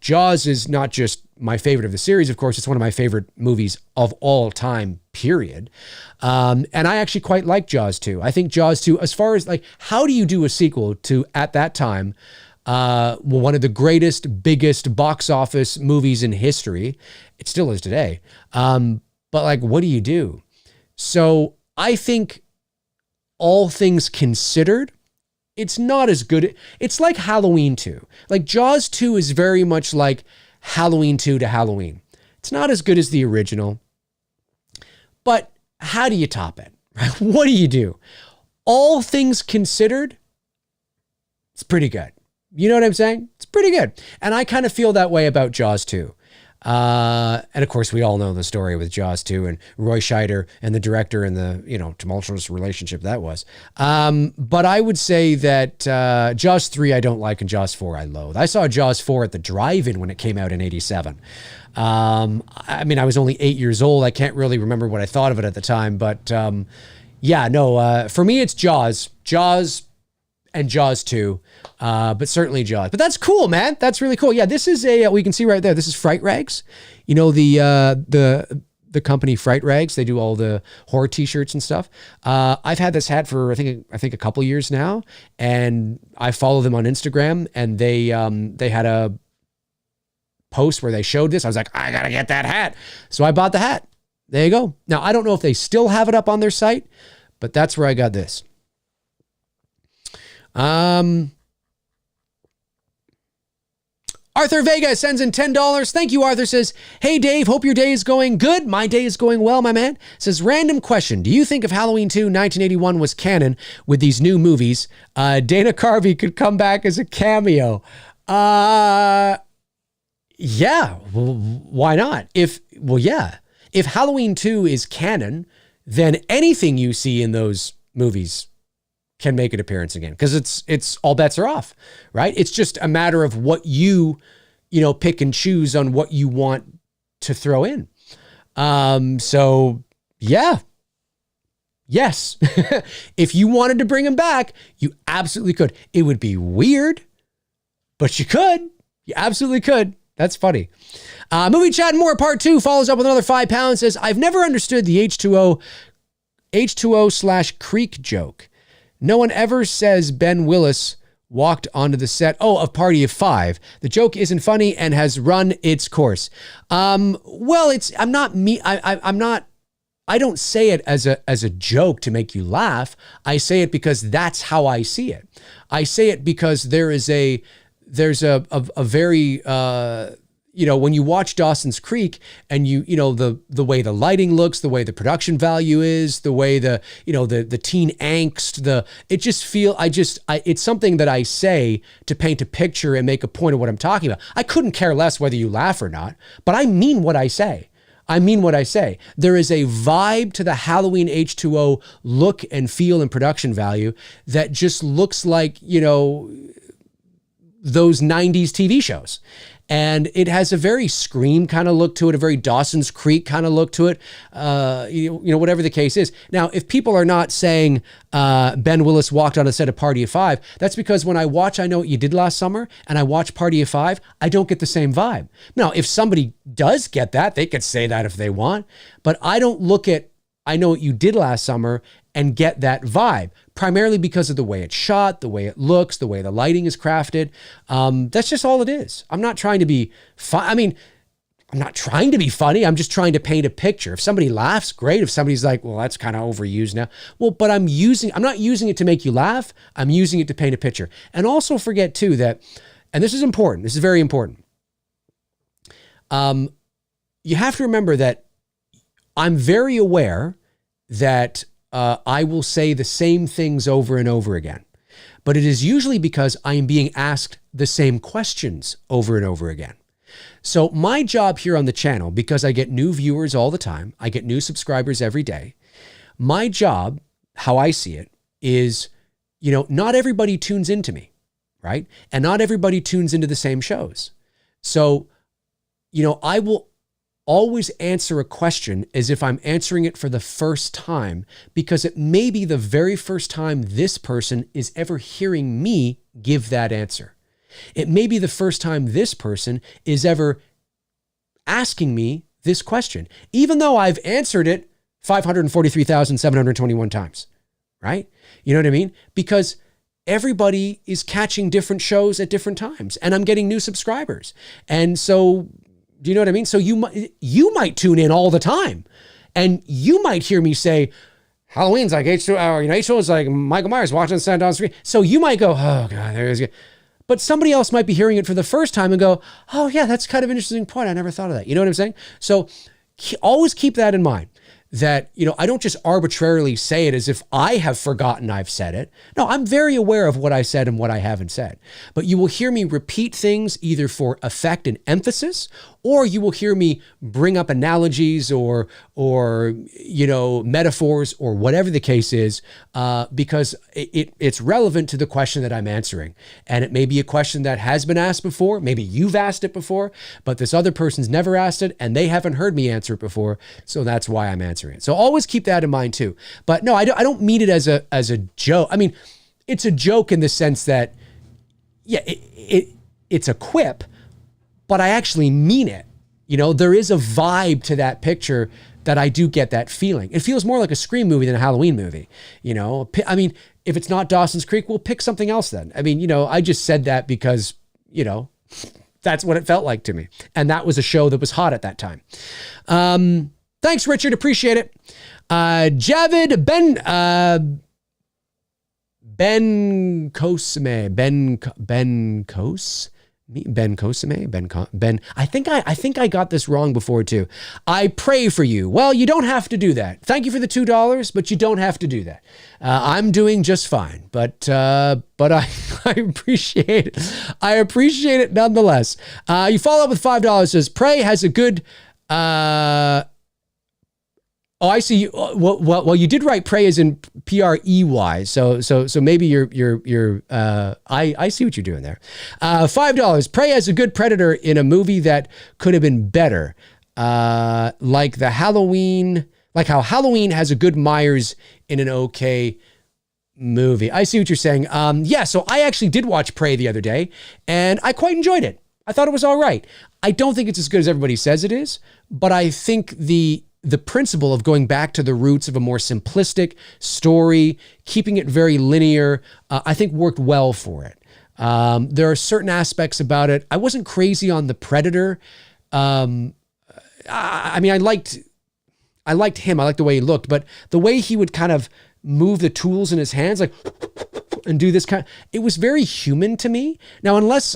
Jaws is not just my favorite of the series, of course. It's one of my favorite movies of all time, period. And I actually quite like Jaws 2. I think Jaws 2, as far as like, how do you do a sequel to, at that time, one of the greatest, biggest box office movies in history? It still is today. But like, what do you do? So I think all things considered, it's not as good. It's like Halloween 2. Like Jaws 2 is very much like Halloween 2 to Halloween. It's not as good as the original, but how do you top it? What do you do? All things considered, it's pretty good. You know what I'm saying? It's pretty good. And I kind of feel that way about Jaws 2. And of course, we all know the story with Jaws 2 and Roy Scheider and the director and the, tumultuous relationship that was. But I would say that Jaws 3 I don't like and Jaws 4 I loathe. I saw Jaws 4 at the drive-in when it came out in 87. I was only 8 years old. I can't really remember what I thought of it at the time, but for me it's Jaws and Jaws 2, but certainly Jaws. But that's cool, man. That's really cool. Yeah, this is we can see right there, this is Fright Rags. The company Fright Rags, they do all the horror t-shirts and stuff. I've had this hat for, I think a couple years now, and I follow them on Instagram, and they had a post where they showed this. I was like, I gotta get that hat. So I bought the hat. There you go. Now, I don't know if they still have it up on their site, but that's where I got this. Arthur Vega sends in $10. Thank you, Arthur. Says, hey, Dave, hope your day is going good. My day is going well, my man. Says, random question. Do you think if Halloween 2 1981 was canon with these new movies, Dana Carvey could come back as a cameo? Yeah. Well, why not? If Halloween 2 is canon, then anything you see in those movies can make an appearance again, because it's all bets are off, right? It's just a matter of what you pick and choose on what you want to throw in. So yeah, yes, if you wanted to bring him back, you absolutely could. It would be weird, but you could. You absolutely could. That's funny. Movie Chat and More Part 2 follows up with another £5. Says, I've never understood the H2O/Creek joke. No one ever says Ben Willis walked onto the set of Party of Five. The joke isn't funny and has run its course. I don't say it as a joke to make you laugh. I say it because that's how I see it. I say it because there's a very when you watch Dawson's Creek and the way the lighting looks, the way the production value is, the way the teen angst, it's something that I say to paint a picture and make a point of what I'm talking about. I couldn't care less whether you laugh or not, but I mean what I say. There is a vibe to the Halloween H2O look and feel and production value that just looks like, those 90s TV shows. And it has a very Scream kind of look to it, a very Dawson's Creek kind of look to it, whatever the case is. Now, if people are not saying Ben Willis walked on a set of Party of Five, that's because when I watch I Know What You Did Last Summer and I watch Party of Five, I don't get the same vibe. Now, if somebody does get that, they could say that if they want, but I don't look at I Know What You Did Last Summer and get that vibe, primarily because of the way it's shot, the way it looks, the way the lighting is crafted. That's just all it is. I'm not trying to be I'm not trying to be funny. I'm just trying to paint a picture. If somebody laughs, great. If somebody's like, well, that's kind of overused now. Well, but I'm not using it to make you laugh. I'm using it to paint a picture. And also forget too that, and this is important, this is very important. You have to remember that I'm very aware that I will say the same things over and over again, but it is usually because I am being asked the same questions over and over again. So my job here on the channel, because I get new viewers all the time, I get new subscribers every day. My job, how I see it, is, not everybody tunes into me, right? And not everybody tunes into the same shows. So, I will always answer a question as if I'm answering it for the first time, because it may be the very first time this person is ever hearing me give that answer. It may be the first time this person is ever asking me this question, even though I've answered it 543,721 times, right? You know what I mean? Because everybody is catching different shows at different times, and I'm getting new subscribers. And so, do you know what I mean? So you might tune in all the time, and you might hear me say, Halloween's like H2O, or, H2O is like Michael Myers watching the sound on screen. So you might go, oh God, there's good. But somebody else might be hearing it for the first time and go, oh yeah, that's kind of an interesting point. I never thought of that. You know what I'm saying? So always keep that in mind. That, I don't just arbitrarily say it as if I have forgotten I've said it. No, I'm very aware of what I said and what I haven't said. But you will hear me repeat things either for effect and emphasis, or you will hear me bring up analogies or metaphors or whatever the case is, because it's relevant to the question that I'm answering. And it may be a question that has been asked before. Maybe you've asked it before, but this other person's never asked it and they haven't heard me answer it before. So that's why I'm answering it. So always keep that in mind too. But no, I don't mean it as a joke. I mean, it's a joke in the sense that, yeah, it's a quip, but I actually mean it. There is a vibe to that picture that I do get that feeling. It feels more like a Scream movie than a Halloween movie. I mean, if it's not Dawson's Creek, we'll pick something else then. I mean, I just said that because, that's what it felt like to me. And that was a show that was hot at that time. Thanks, Richard. Appreciate it. Javid Ben Kosame. I think I got this wrong before too. I pray for you. Well, you don't have to do that. Thank you for the $2, but you don't have to do that. I'm doing just fine, but I appreciate it. I appreciate it nonetheless. You follow up with $5. Says Prey has a good. Oh, I see. Well, you did write "prey" as in Prey. So maybe you're. I see what you're doing there. $5. Prey has a good Predator in a movie that could have been better, like how Halloween has a good Myers in an okay movie. I see what you're saying. Yeah. So I actually did watch Prey the other day, and I quite enjoyed it. I thought it was all right. I don't think it's as good as everybody says it is, but I think the principle of going back to the roots of a more simplistic story, keeping it very linear, I think worked well for it. There are certain aspects about it. I wasn't crazy on the Predator. I mean, I liked him. I liked the way he looked, but the way he would kind of move the tools in his hands, like, and do this kind, it was very human to me. Now, unless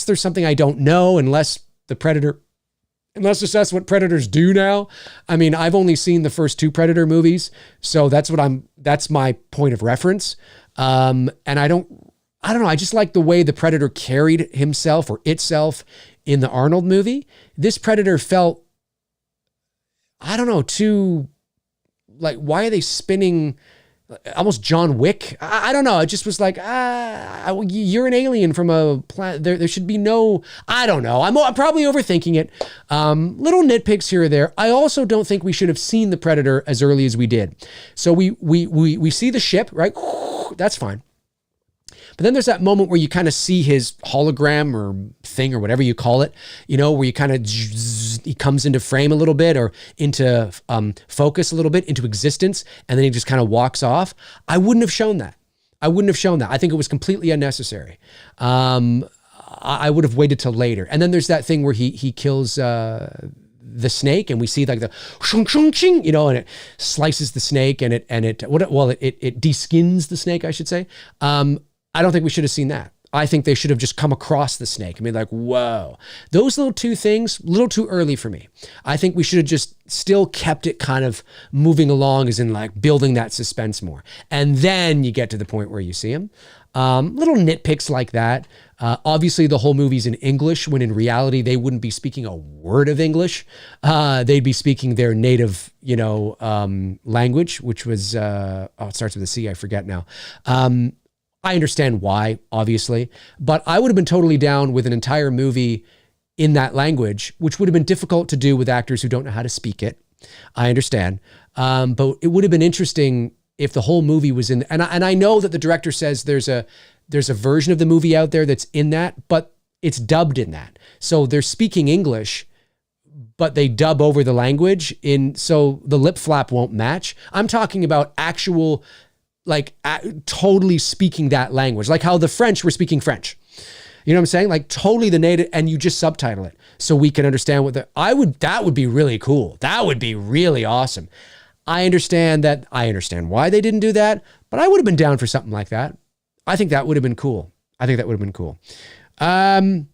there's something I don't know, unless that's what predators do now. I mean, I've only seen the first 2 Predator movies, so that's my point of reference. And I don't know. I just like the way the Predator carried himself or itself in the Arnold movie. This Predator felt, I don't know, too, like, why are they spinning almost John Wick? I don't know. It just was like, you're an alien from a planet. There should be no, I don't know. I'm probably overthinking it. Little nitpicks here or there. I also don't think we should have seen the Predator as early as we did. So we see the ship, right? That's fine. But then there's that moment where you kind of see his hologram or thing or whatever you call it, where you kind of, he comes into frame a little bit or into focus a little bit, into existence, and then he just kind of walks off. I wouldn't have shown that. I think it was completely unnecessary. I would have waited till later. And then there's that thing where he kills the snake, and we see like the shung shung ching, and it slices the snake, and it de-skins the snake, I should say. I don't think we should have seen that. I think they should have just come across the snake. I mean, like, whoa. Those little 2 things, a little too early for me. I think we should have just still kept it kind of moving along, as in like building that suspense more. And then you get to the point where you see him. Little nitpicks like that. Obviously, the whole movie's in English, when in reality, they wouldn't be speaking a word of English. They'd be speaking their native, language, which was, it starts with a C, I forget now. I understand why, obviously, but I would have been totally down with an entire movie in that language, which would have been difficult to do with actors who don't know how to speak it. I understand. But it would have been interesting if the whole movie was in, and I know that the director says there's a version of the movie out there that's in that, but it's dubbed in that. So they're speaking English, but they dub over the language so the lip flap won't match. I'm talking about actual, like, totally speaking that language, like how the French were speaking French. You know what I'm saying? Like totally the native, and you just subtitle it so we can understand that would be really cool. That would be really awesome. I understand why they didn't do that, but I would have been down for something like that. I think that would have been cool. $2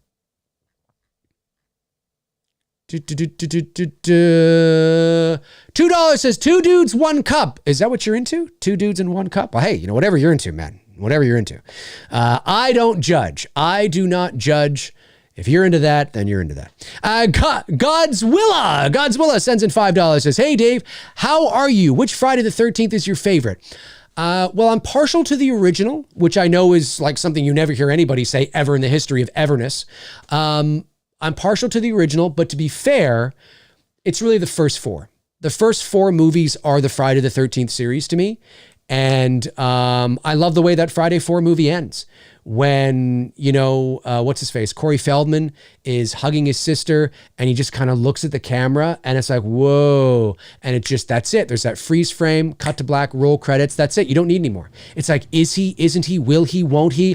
says 2 dudes, 1 cup. Is that what you're into? 2 dudes and 1 cup? Well, hey, whatever you're into, man. Whatever you're into. I don't judge. I do not judge. If you're into that, then you're into that. Godswilla sends in $5. Says, hey, Dave, how are you? Which Friday the 13th is your favorite? Well, I'm partial to the original, which I know is like something you never hear anybody say ever in the history of everness. I'm partial to the original, but to be fair, it's really the first 4. The first 4 movies are the Friday the 13th series to me. And I love the way that Friday 4 movie ends. When, what's his face? Corey Feldman is hugging his sister and he just kind of looks at the camera and it's like, whoa. And that's it. There's that freeze frame, cut to black, roll credits. That's it. You don't need any more. It's like, is he, isn't he, will he, won't he?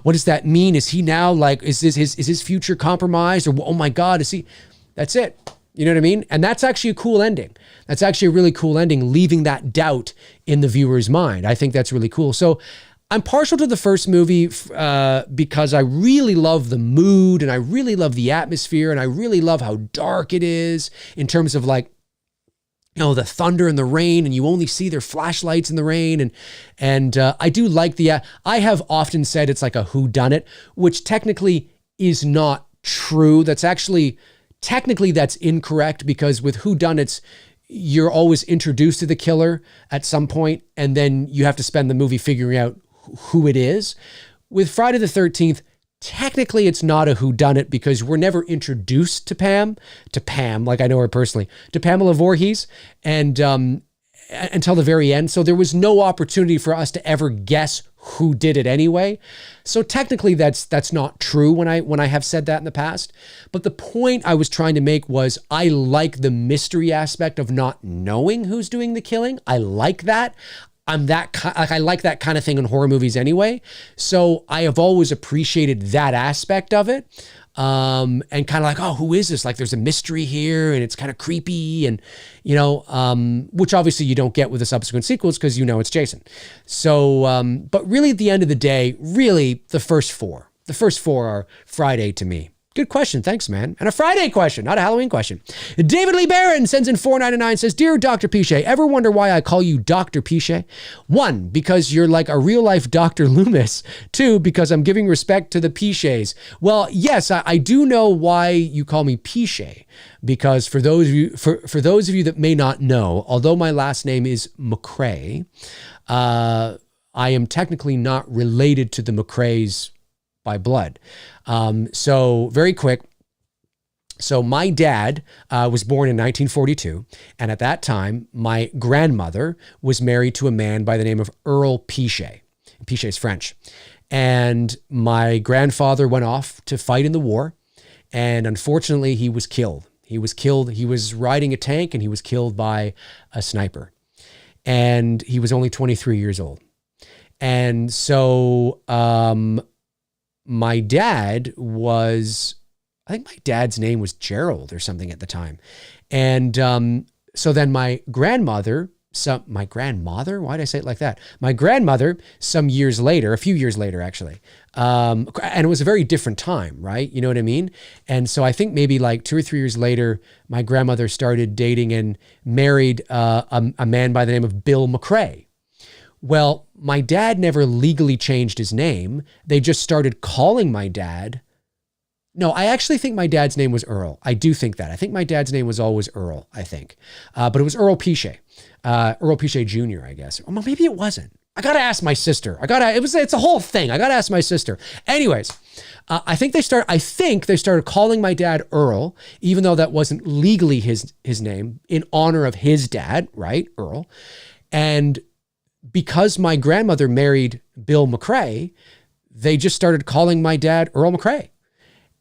What does that mean? Is he now like, is his future compromised? Or, oh my God, is he? That's it. You know what I mean? And that's actually a cool ending. That's actually a really cool ending, leaving that doubt in the viewer's mind. I think that's really cool. So I'm partial to the first movie because I really love the mood and I really love the atmosphere and I really love how dark it is in terms of like, the thunder and the rain, and you only see their flashlights in the rain. And I do like I have often said it's like a whodunit, which technically is not true. Technically that's incorrect, because with whodunits, you're always introduced to the killer at some point, and then you have to spend the movie figuring out who it is. With Friday the 13th, technically it's not a whodunit because we're never introduced to Pam, like I know her personally, to Pamela Voorhees, and until the very end. So there was no opportunity for us to ever guess who did it anyway. So technically that's not true when I have said that in the past. But the point I was trying to make was I like the mystery aspect of not knowing who's doing the killing. I like that. I like that kind of thing in horror movies anyway. So I have always appreciated that aspect of it. And kind of like, oh, who is this? Like there's a mystery here and it's kind of creepy and, which obviously you don't get with the subsequent sequels because it's Jason. So, but really at the end of the day, really the first 4 are Friday to me. Good question. Thanks, man. And a Friday question, not a Halloween question. David Lee Barron sends in $4.99, says, Dear Dr. Pichet, ever wonder why I call you Dr. Pichet? 1, because you're like a real life Dr. Loomis. 2, because I'm giving respect to the Pichets. Well, yes, I do know why you call me Pichet, because for those of you that may not know, although my last name is McRae, I am technically not related to the McRaes by blood. So very quick. So my dad was born in 1942. And at that time, my grandmother was married to a man by the name of Earl Pichet. Pichet's French. And my grandfather went off to fight in the war. And unfortunately, he was killed. He was riding a tank and he was killed by a sniper. And he was only 23 years old. And so, my dad was, I think my dad's name was Gerald or something at the time. And so then my grandmother, why did I say it like that? My grandmother, some years later, a few years later, actually, and it was a very different time, right? You know what I mean? And so I think maybe like 2 or 3 years later, my grandmother started dating and married a man by the name of Bill McRae. Well, my dad never legally changed his name. They just started calling my dad. No, I actually think my dad's name was Earl. I do think that. I think my dad's name was always Earl, I think. But it was Earl Pichet. Earl Pichet Jr., I guess. Or maybe it wasn't. I got to ask my sister. It's a whole thing. I got to ask my sister. Anyways, I think they started calling my dad Earl, even though that wasn't legally his name, in honor of his dad, right? Earl. And because my grandmother married Bill McRae, they just started calling my dad Earl McRae.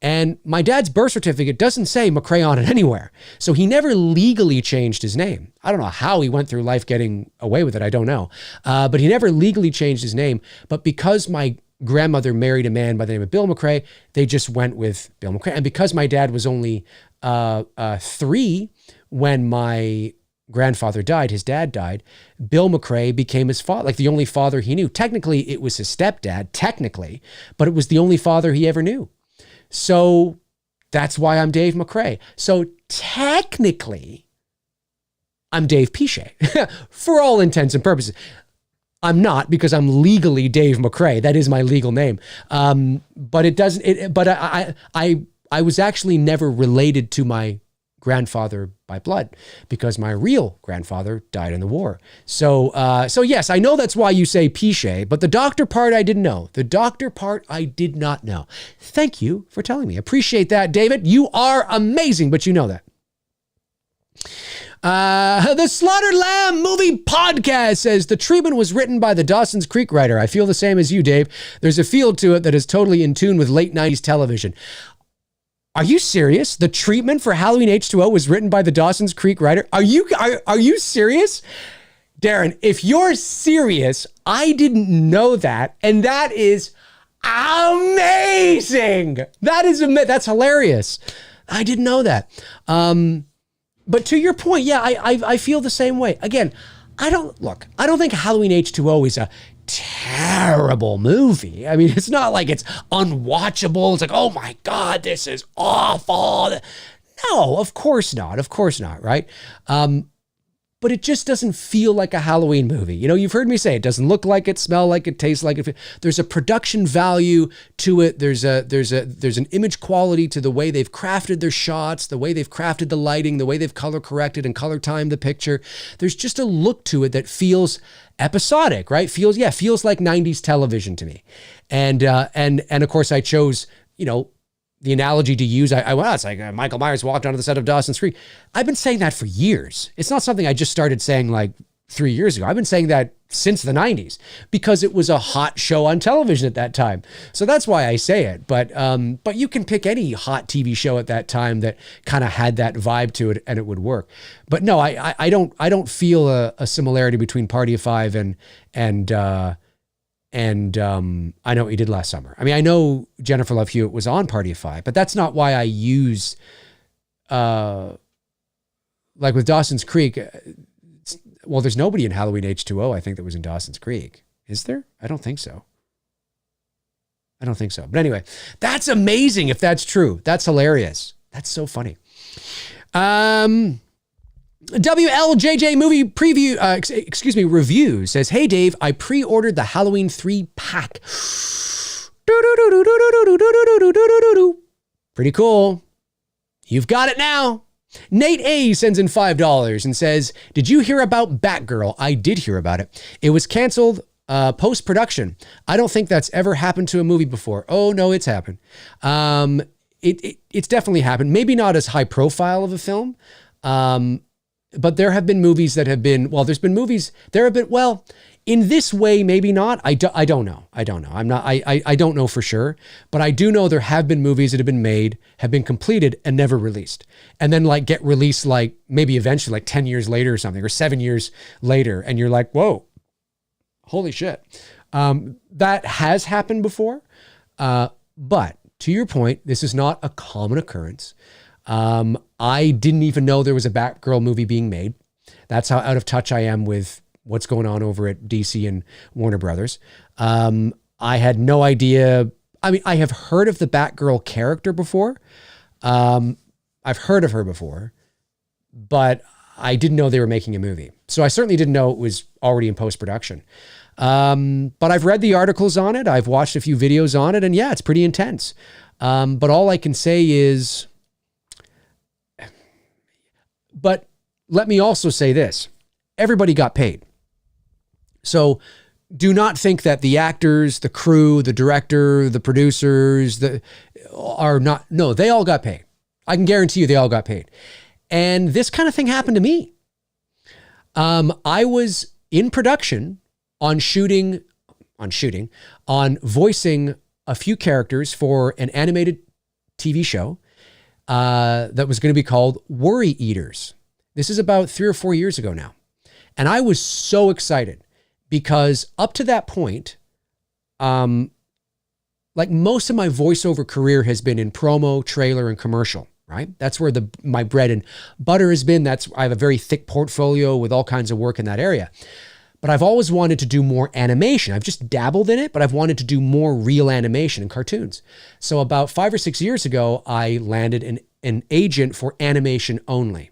And my dad's birth certificate doesn't say McRae on it anywhere. So he never legally changed his name. I don't know how he went through life getting away with it. I don't know. But he never legally changed his name. But because my grandmother married a man by the name of Bill McRae, they just went with Bill McRae. And because my dad was only 3 when my grandfather died, his dad died, Bill McRae became his father, like the only father he knew. Technically, it was his stepdad, technically, but it was the only father he ever knew. So that's why I'm Dave McRae. So technically, I'm Dave Pichet for all intents and purposes. I'm not, because I'm legally Dave McRae. That is my legal name. But it doesn't. But I was actually never related to my grandfather by blood, because my real grandfather died in the war. So yes, I know that's why you say Pichet, but the doctor part I didn't know. The doctor part I did not know. Thank you for telling me. Appreciate that, David. You are amazing, but you know that. The Slaughtered Lamb Movie Podcast says, the treatment was written by the Dawson's Creek writer. I feel the same as you, Dave. There's a feel to it that is totally in tune with late 90s television. Are you serious? The treatment for Halloween H2O was written by the Dawson's Creek writer? Are you serious? Darren, if you're serious, I didn't know that. And that is amazing. That's hilarious. I didn't know that. But to your point, yeah, I feel the same way. Again, I don't think Halloween H2O is a terrible movie. I mean, it's not like it's unwatchable. It's like, oh my God, this is awful. No, of course not. Of course not, right? But it just doesn't feel like a Halloween movie. You know, you've heard me say it doesn't look like it, smell like it, taste like it. There's a production value to it. There's an image quality to the way they've crafted their shots, the way they've crafted the lighting, the way they've color corrected and color timed the picture. There's just a look to it that feels episodic, right? Feels like 90s television to me. And of course I chose, the analogy to use, it's like Michael Myers walked onto the set of Dawson's Creek. I've been saying that for years. It's not something I just started saying like 3 years ago. I've been saying that since the 90s because it was a hot show on television at that time. So that's why I say it. But you can pick any hot TV show at that time that kind of had that vibe to it and it would work. But no, I don't feel a similarity between Party of Five and I Know What You Did Last Summer. I mean, I know Jennifer Love Hewitt was on Party of Five, but that's not why I use, like with Dawson's Creek. Well, there's nobody in Halloween H2O, I think, that was in Dawson's Creek. Is there? I don't think so. But anyway, that's amazing if that's true. That's hilarious. That's so funny. WLJJ movie preview, review says, hey Dave, I pre-ordered the Halloween 3 pack. Pretty cool. You've got it now. Nate A sends in $5 and says, did you hear about Batgirl? I did hear about it. It was canceled post-production. I don't think that's ever happened to a movie before. Oh no, it's happened. It's definitely happened. Maybe not as high profile of a film. But there have been movies that have been, in this way, maybe not. I don't know. I don't know for sure, but I do know there have been movies that have been made, have been completed and never released. And then like get released like maybe eventually like 10 years later or something, or 7 years later. And you're like, whoa, holy shit. That has happened before. But to your point, this is not a common occurrence. I didn't even know there was a Batgirl movie being made. That's how out of touch I am with what's going on over at DC and Warner Brothers. I had no idea. I mean, I have heard of the Batgirl character before. I've heard of her before, but I didn't know they were making a movie. So I certainly didn't know it was already in post-production. But I've read the articles on it. I've watched a few videos on it, and yeah, it's pretty intense. But all I can say is, but let me also say this. Everybody got paid. So do not think that the actors, the crew, the director, the producers, are not. No, they all got paid. I can guarantee you they all got paid. And this kind of thing happened to me. I was in production on voicing a few characters for an animated TV show that was going to be called Worry Eaters. This is about 3 or 4 years ago now. And I was so excited because up to that point, like most of my voiceover career has been in promo, trailer, and commercial. right? That's where my bread and butter has been. I have a very thick portfolio with all kinds of work in that area. But I've always wanted to do more animation. I've just dabbled in it, but I've wanted to do more real animation and cartoons. So about 5 or 6 years ago, I landed an agent for animation only.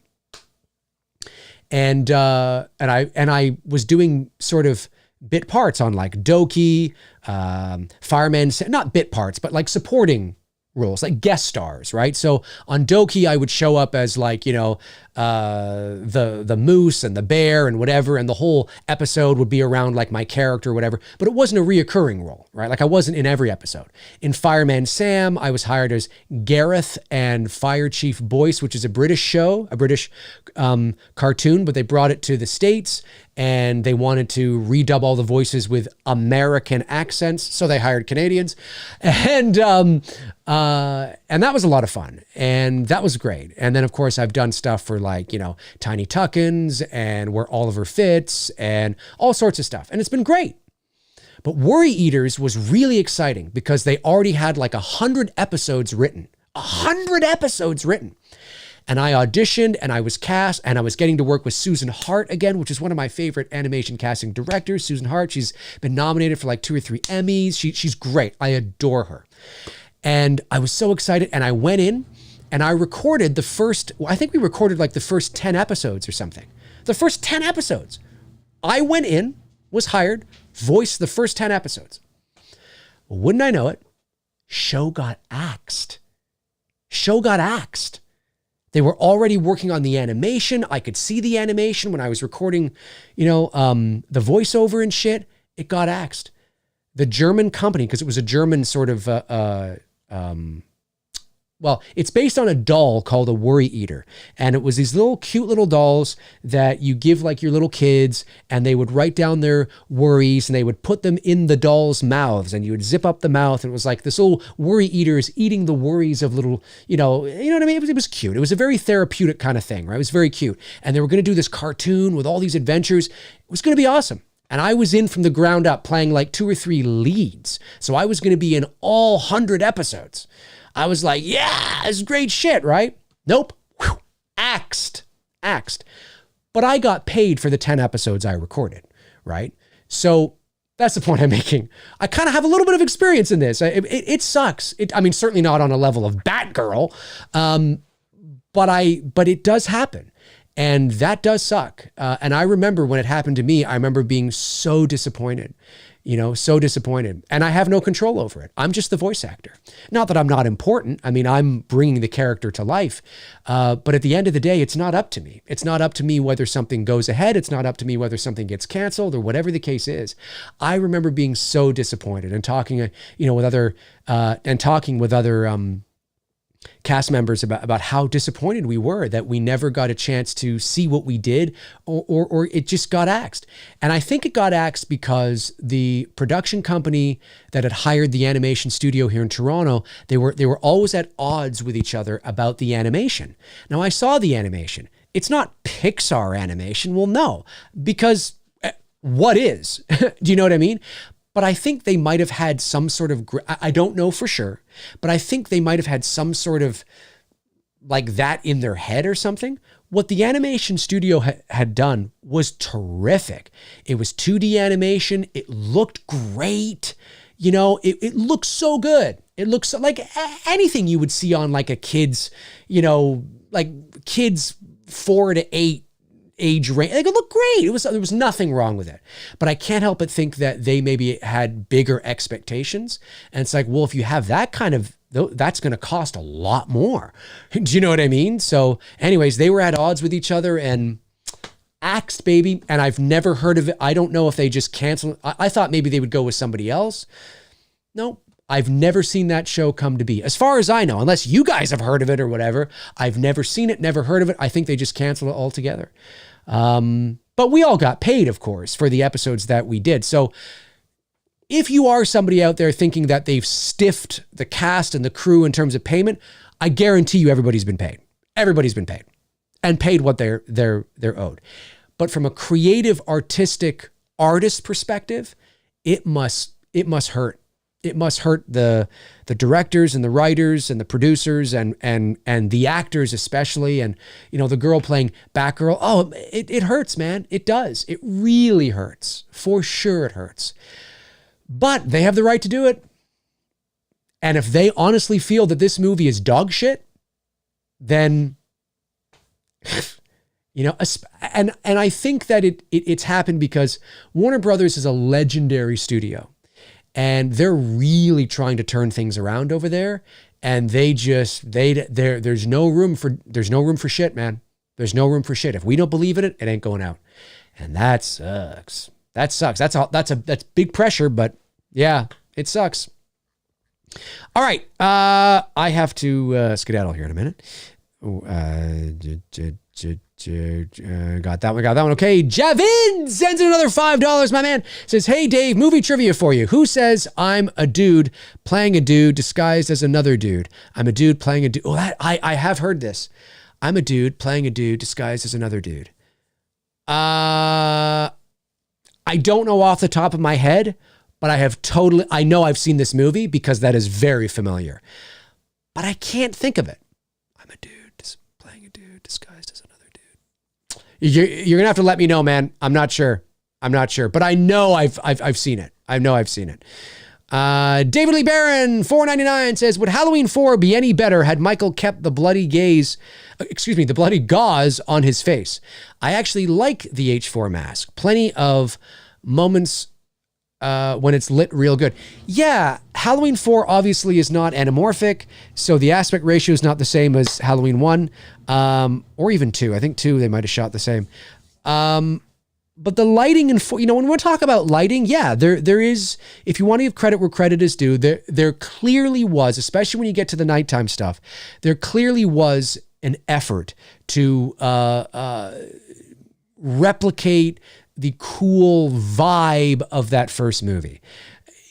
And I was doing sort of bit parts on like Doki, Fireman, not bit parts, but like supporting roles, like guest stars, right? So on Doki, I would show up as like, you know, the moose and the bear and whatever, and the whole episode would be around like my character or whatever, but it wasn't a reoccurring role, right? Like I wasn't in every episode. In Fireman Sam, I was hired as Gareth and Fire Chief Boyce, which is a British show, a British cartoon, but they brought it to the States and they wanted to redub all the voices with American accents, so they hired Canadians, and that was a lot of fun, and that was great. And then of course I've done stuff for like, you know, Tiny Tuckins and Where Oliver Fits and all sorts of stuff, and it's been great. But Worry Eaters was really exciting because they already had like 100 episodes written. 100 episodes written. And I auditioned and I was cast and I was getting to work with Susan Hart again, which is one of my favorite animation casting directors. Susan Hart, she's been nominated for like 2 or 3 Emmys. She's great. I adore her. And I was so excited, and I went in and I recorded I think we recorded like the first 10 episodes or something. The first 10 episodes. I went in, was hired, voiced the first 10 episodes. Well, wouldn't I know it? Show got axed. Show got axed. They were already working on the animation. I could see the animation when I was recording, you know, the voiceover and shit. It got axed. The German company, because it was a German sort of, well, it's based on a doll called a Worry Eater. And it was these little cute little dolls that you give like your little kids, and they would write down their worries and they would put them in the dolls' mouths, and you would zip up the mouth. And it was like this little Worry Eater is eating the worries of little, you know what I mean? It was cute. It was a very therapeutic kind of thing, right? It was very cute. And they were going to do this cartoon with all these adventures. It was going to be awesome. And I was in from the ground up playing like 2 or 3 leads. So I was going to be in all 100 episodes. I was like, yeah, it's great shit, right? Nope. Whew. Axed. But I got paid for the 10 episodes I recorded, right? So that's the point I'm making. I kind of have a little bit of experience in this. It sucks. I mean, certainly not on a level of Batgirl, but it does happen. And that does suck. And I remember when it happened to me, I remember being so disappointed. So disappointed. And I have no control over it. I'm just the voice actor. Not that I'm not important. I mean, I'm bringing the character to life. But at the end of the day, it's not up to me. It's not up to me whether something goes ahead. It's not up to me whether something gets canceled or whatever the case is. I remember being so disappointed and talking, with other cast members about how disappointed we were that we never got a chance to see what we did, or it just got axed. And I think it got axed because the production company that had hired the animation studio here in Toronto, they were always at odds with each other about the animation. Now, I saw the animation. It's not Pixar animation. Well, no, because what is? Do you know what I mean? But I think they might have had some sort of, I don't know for sure, but I think they might have had some sort of like that in their head or something. What the animation studio had done was terrific. It was 2D animation. It looked great. It looked so good. It looks so, like anything you would see on like a kid's, like kids 4 to 8 age range. Like, it looked great. There was nothing wrong with it. But I can't help but think that they maybe had bigger expectations. And it's like, well, if you have that kind of, that's going to cost a lot more. Do you know what I mean? So anyways, they were at odds with each other and axed, baby. And I've never heard of it. I don't know if they just canceled. I thought maybe they would go with somebody else. No, I've never seen that show come to be. As far as I know, unless you guys have heard of it or whatever, I've never seen it, never heard of it. I think they just canceled it altogether. But we all got paid, of course, for the episodes that we did. So if you are somebody out there thinking that they've stiffed the cast and the crew in terms of payment, I guarantee you everybody's been paid. Everybody's been paid and paid what they're owed. But from a creative, artistic artist perspective, it must hurt. it must hurt the directors and the writers and the producers and the actors especially. And, you know, the girl playing Batgirl. Oh, it hurts, man. It does. It really hurts. For sure it hurts. But they have the right to do it. And if they honestly feel that this movie is dog shit, then, you know, and I think that it's happened because Warner Brothers is a legendary studio. And they're really trying to turn things around over there. And there's no room for shit, man. There's no room for shit. If we don't believe in it, it ain't going out. And that sucks. That sucks. That's big pressure, but yeah, it sucks. All right. I have to skedaddle here in a minute. Got that one. Okay. Javin sends in another $5. My man says, hey, Dave, movie trivia for you. Who says I'm a dude playing a dude disguised as another dude? I'm a dude playing a dude. Oh, I have heard this. I'm a dude playing a dude disguised as another dude. I don't know off the top of my head, but I know I've seen this movie because that is very familiar, but I can't think of it. I'm a dude playing a dude disguised as another dude. You're gonna have to let me know, man. I'm not sure, but I know I've seen it. I know I've seen it. David Lee Barron, $4.99 says, would Halloween 4 be any better had Michael kept the bloody gauze on his face? I actually like the H4 mask. Plenty of moments when it's lit real good. Yeah, Halloween 4 obviously is not anamorphic, so the aspect ratio is not the same as Halloween 1, or even 2. I think 2 they might have shot the same. But the lighting and, you know, when we talk about lighting, yeah, there is, if you want to give credit where credit is due, there clearly was, especially when you get to the nighttime stuff, there clearly was an effort to replicate the cool vibe of that first movie.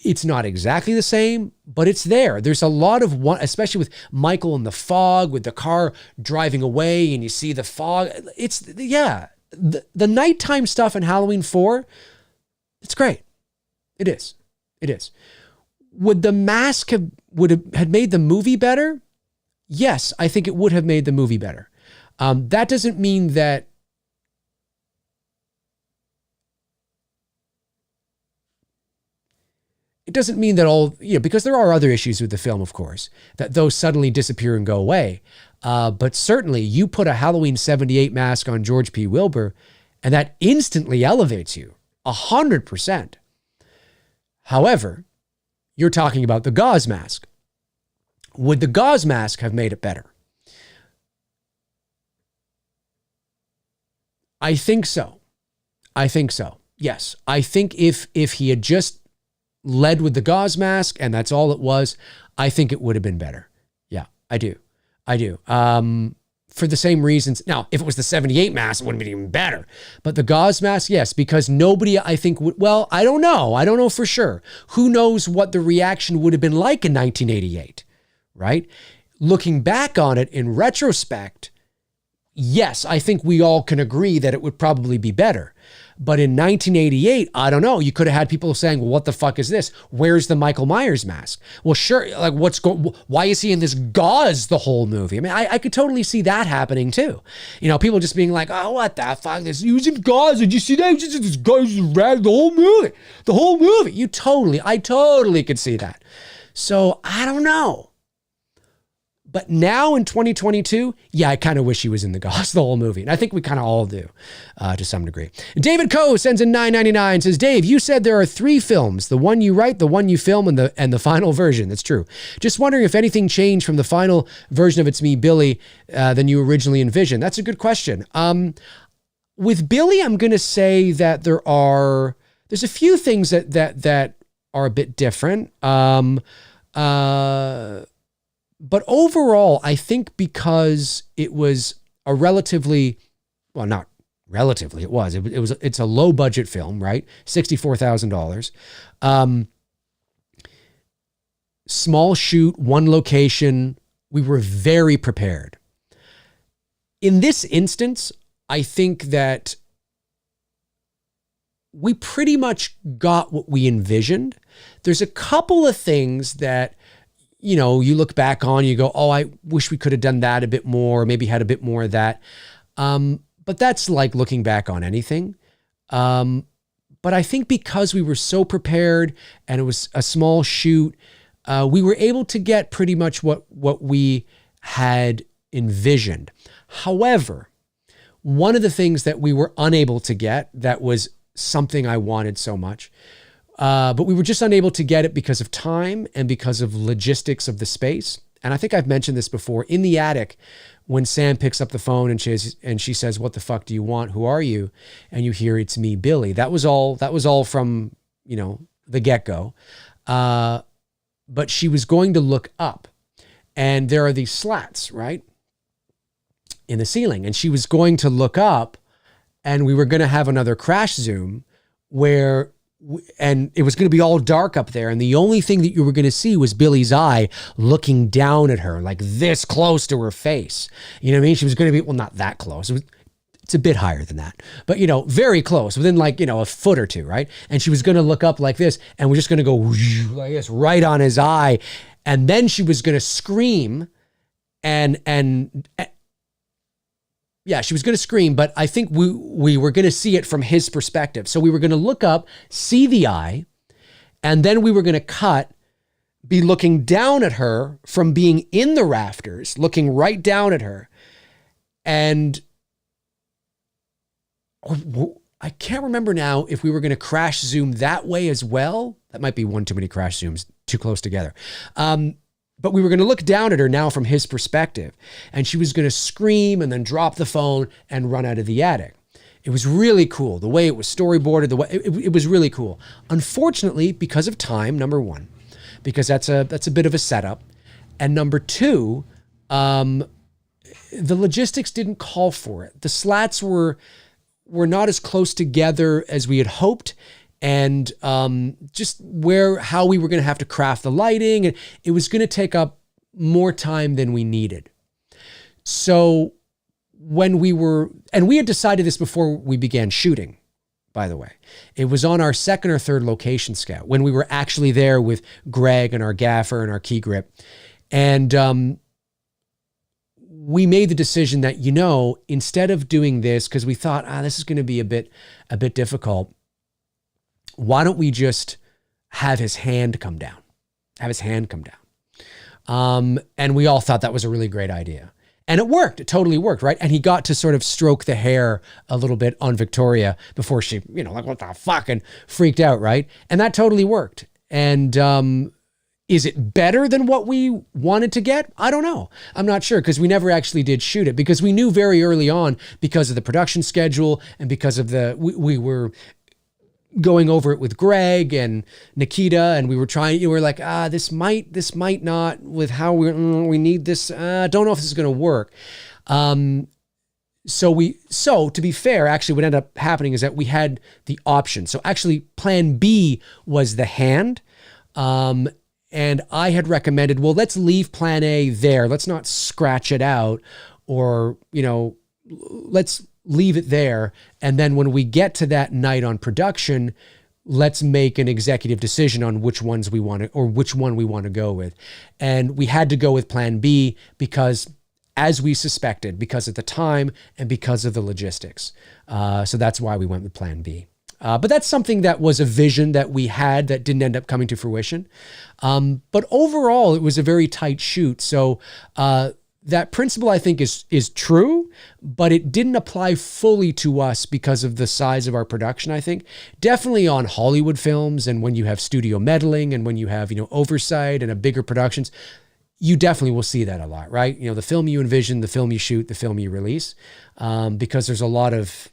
It's not exactly the same, but it's there. There's a lot of one, especially with Michael in the fog, with the car driving away and you see the fog. The nighttime stuff in Halloween 4, it's great. It is. Would the mask have made the movie better? Yes, I think it would have made the movie better. That doesn't mean that all, you know, because there are other issues with the film, of course, that those suddenly disappear and go away. But certainly you put a Halloween 78 mask on George P. Wilbur and that instantly elevates you 100%. However, you're talking about the gauze mask. Would the gauze mask have made it better? I think so. Yes. I think if he had just led with the gauze mask and that's all it was, I think it would have been better. Yeah, I do. For the same reasons. Now, if it was the 78 mask, it wouldn't be even better. But the gauze mask, yes, because nobody, I think, well, I don't know. I don't know for sure. Who knows what the reaction would have been like in 1988, right? Looking back on it in retrospect, yes, I think we all can agree that it would probably be better. But in 1988, I don't know. You could have had people saying, well, what the fuck is this? Where's the Michael Myers mask? Well, sure. Like, why is he in this gauze the whole movie? I mean, I could totally see that happening too. You know, people just being like, oh, what the fuck? He was in gauze. Did you see that? This guy's around the whole movie. I totally could see that. So I don't know. But now in 2022, yeah, I kind of wish he was in the gauze the whole movie. And I think we kind of all do to some degree. David Coe sends in $9.99, says, Dave, you said there are 3 films, the one you write, the one you film, and the final version. That's true. Just wondering if anything changed from the final version of It's Me, Billy, than you originally envisioned. That's a good question. With Billy, I'm going to say that there's a few things that are a bit different. But overall, I think because it was a relatively, well, not relatively, it's a low budget film, right? $64,000. Small shoot, one location. We were very prepared. In this instance, I think that we pretty much got what we envisioned. There's a couple of things that, you know, you look back on, you go, oh, I wish we could have done that a bit more, or maybe had a bit more of that. But that's like looking back on anything. But I think because we were so prepared and it was a small shoot, we were able to get pretty much what we had envisioned. However, one of the things that we were unable to get, that was something I wanted so much, but we were just unable to get it because of time and because of logistics of the space. And I think I've mentioned this before. In the attic, when Sam picks up the phone and she says, "What the fuck do you want? Who are you?" And you hear, "It's me, Billy." That was all from, you know, the get-go. But she was going to look up, and there are these slats, right, in the ceiling. And she was going to look up, and we were going to have another crash zoom and it was going to be all dark up there. And the only thing that you were going to see was Billy's eye looking down at her, like this close to her face. You know what I mean? She was going to be, well, not that close. It's a bit higher than that, but, you know, very close, within like, you know, a foot or two, right? And she was going to look up like this, and we're just going to go like this right on his eye. And then she was going to scream yeah, she was going to scream, but I think we were going to see it from his perspective. So we were going to look up, see the eye, and then we were going to be looking down at her from being in the rafters, looking right down at her. And I can't remember now if we were going to crash zoom that way as well. That might be one too many crash zooms, too close together. But we were going to look down at her now from his perspective, and she was going to scream and then drop the phone and run out of the attic. It was really cool. The way it was storyboarded, it was really cool. Unfortunately, because of time, number one, because that's a bit of a setup. And number two, the logistics didn't call for it. The slats were not as close together as we had hoped. And just how we were going to have to craft the lighting, and it was going to take up more time than we needed. So when we had decided this before we began shooting, by the way. It was on our second or third location scout when we were actually there with Greg and our gaffer and our key grip. And we made the decision that, you know, instead of doing this, because we thought, this is going to be a bit difficult, why don't we just have his hand come down? And we all thought that was a really great idea. And it worked. It totally worked, right? And he got to sort of stroke the hair a little bit on Victoria before she, you know, like, what the fuck, and freaked out, right? And that totally worked. And is it better than what we wanted to get? I don't know. I'm not sure, because we never actually did shoot it, because we knew very early on, because of the production schedule and because of we were going over it with Greg and Nikita, and we were like, this might not, with how we need this. Don't know if this is going to work. So to be fair, actually what ended up happening is that we had the option. So actually plan B was the hand. And I had recommended, well, let's leave plan A there. Let's not scratch it out, or, you know, let's leave it there. And then when we get to that night on production, let's make an executive decision on which one we want to go with. And we had to go with plan B because, as we suspected, because of the time and because of the logistics. So that's why we went with plan B. But that's something that was a vision that we had that didn't end up coming to fruition. But overall, it was a very tight shoot. So that principle, I think, is true, but it didn't apply fully to us because of the size of our production, I think. Definitely on Hollywood films, and when you have studio meddling and when you have, you know, oversight and a bigger productions, you definitely will see that a lot, right? You know, the film you envision, the film you shoot, the film you release, because there's a lot of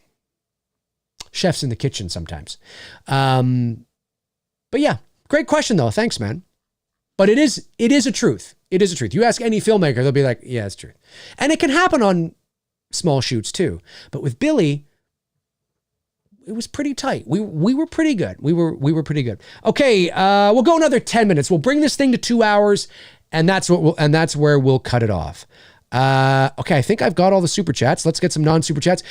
chefs in the kitchen sometimes. But yeah, great question though. Thanks, man. But it is a truth. It is a truth. You ask any filmmaker, they'll be like, yeah, it's true. And it can happen on small shoots too. But with Billy, it was pretty tight. We were pretty good. We were pretty good. Okay, we'll go another 10 minutes. We'll bring this thing to 2 hours, and that's where we'll cut it off. Okay, I think I've got all the super chats. Let's get some non-super chats.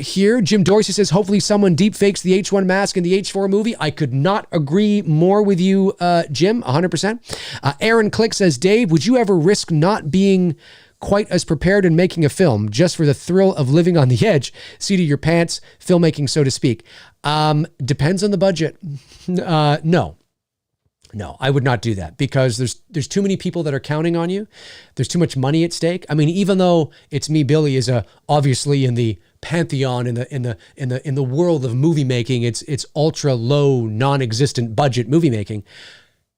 here. Jim Dorsey says, hopefully someone deep fakes the H1 mask in the H4 movie. I could not agree more with you, Jim, 100%. Aaron Click says, Dave, would you ever risk not being quite as prepared in making a film just for the thrill of living on the edge, seat of your pants, filmmaking, so to speak? Depends on the budget. No, I would not do that because there's too many people that are counting on you. There's too much money at stake. I mean, even though It's Me, Billy is obviously in the pantheon in the world of movie making, it's ultra low, non-existent budget movie making.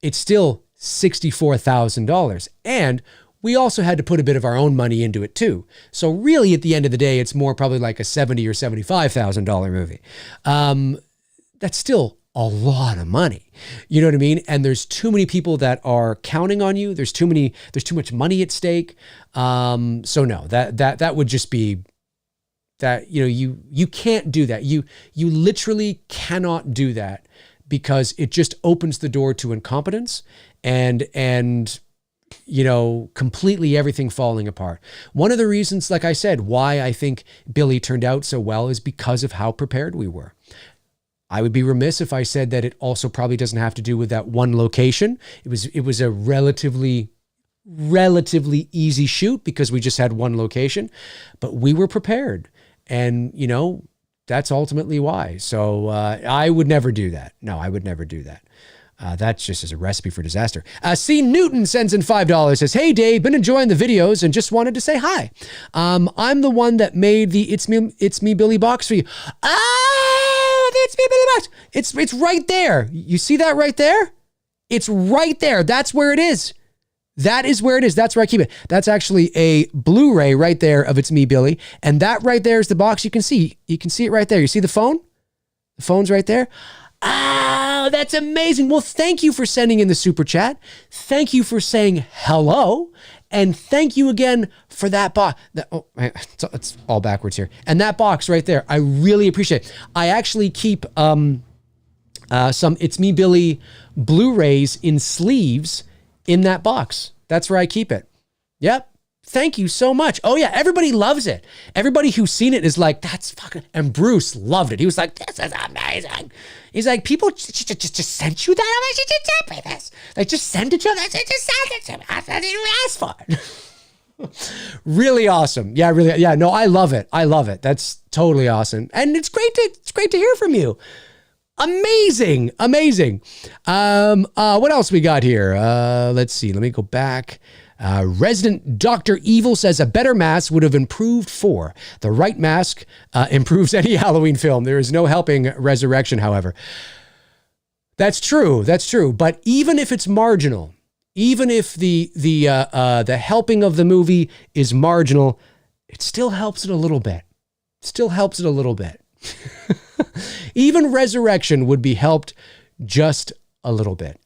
It's still $64,000, and we also had to put a bit of our own money into it too. So really, at the end of the day, it's more probably like a $70,000 or $75,000 movie. That's still a lot of money. You know what I mean? And there's too many people that are counting on you. There's too much money at stake. So no, that would just be that, you can't do that. You literally cannot do that because it just opens the door to incompetence and completely everything falling apart. One of the reasons, like I said, why I think Billy turned out so well is because of how prepared we were. I would be remiss if I said that it also probably doesn't have to do with that one location. It was a relatively easy shoot because we just had one location, but we were prepared, and that's ultimately why. So I would never do that. No, I would never do that. That's just as a recipe for disaster. C. Newton sends in $5, says, hey Dave, been enjoying the videos and just wanted to say hi. I'm the one that made the It's Me Billy box for you. It's Me Billy box. It's right there. You see that right there? It's right there. That's where it is. That is where it is. That's where I keep it. That's actually a Blu-ray right there of It's Me Billy. And that right there is the box you can see. You can see it right there. You see the phone? The phone's right there. Oh, that's amazing. Well, thank you for sending in the super chat. Thank you for saying hello. And thank you again for that box. It's all backwards here. And that box right there, I really appreciate it. I actually keep some It's Me Billy Blu-rays in sleeves in that box. That's where I keep it. Yep. Thank you so much. Oh yeah, everybody loves it. Everybody who's seen it is like, that's fucking, and Bruce loved it. He was like, this is amazing. He's like, people just sent you that? I should just send me this. Like, just send it to them. Just send it to me. I didn't even ask for it. Really awesome. Yeah, really. Yeah, no, I love it. I love it. That's totally awesome. And it's great to hear from you. Amazing. What else we got here? Let's see. Let me go back. Resident Dr. Evil says a better mask would have improved 4. The right mask improves any Halloween film. There is no helping Resurrection, however. That's true. But even if it's marginal, even if the helping of the movie is marginal, it still helps it a little bit. Even Resurrection would be helped just a little bit.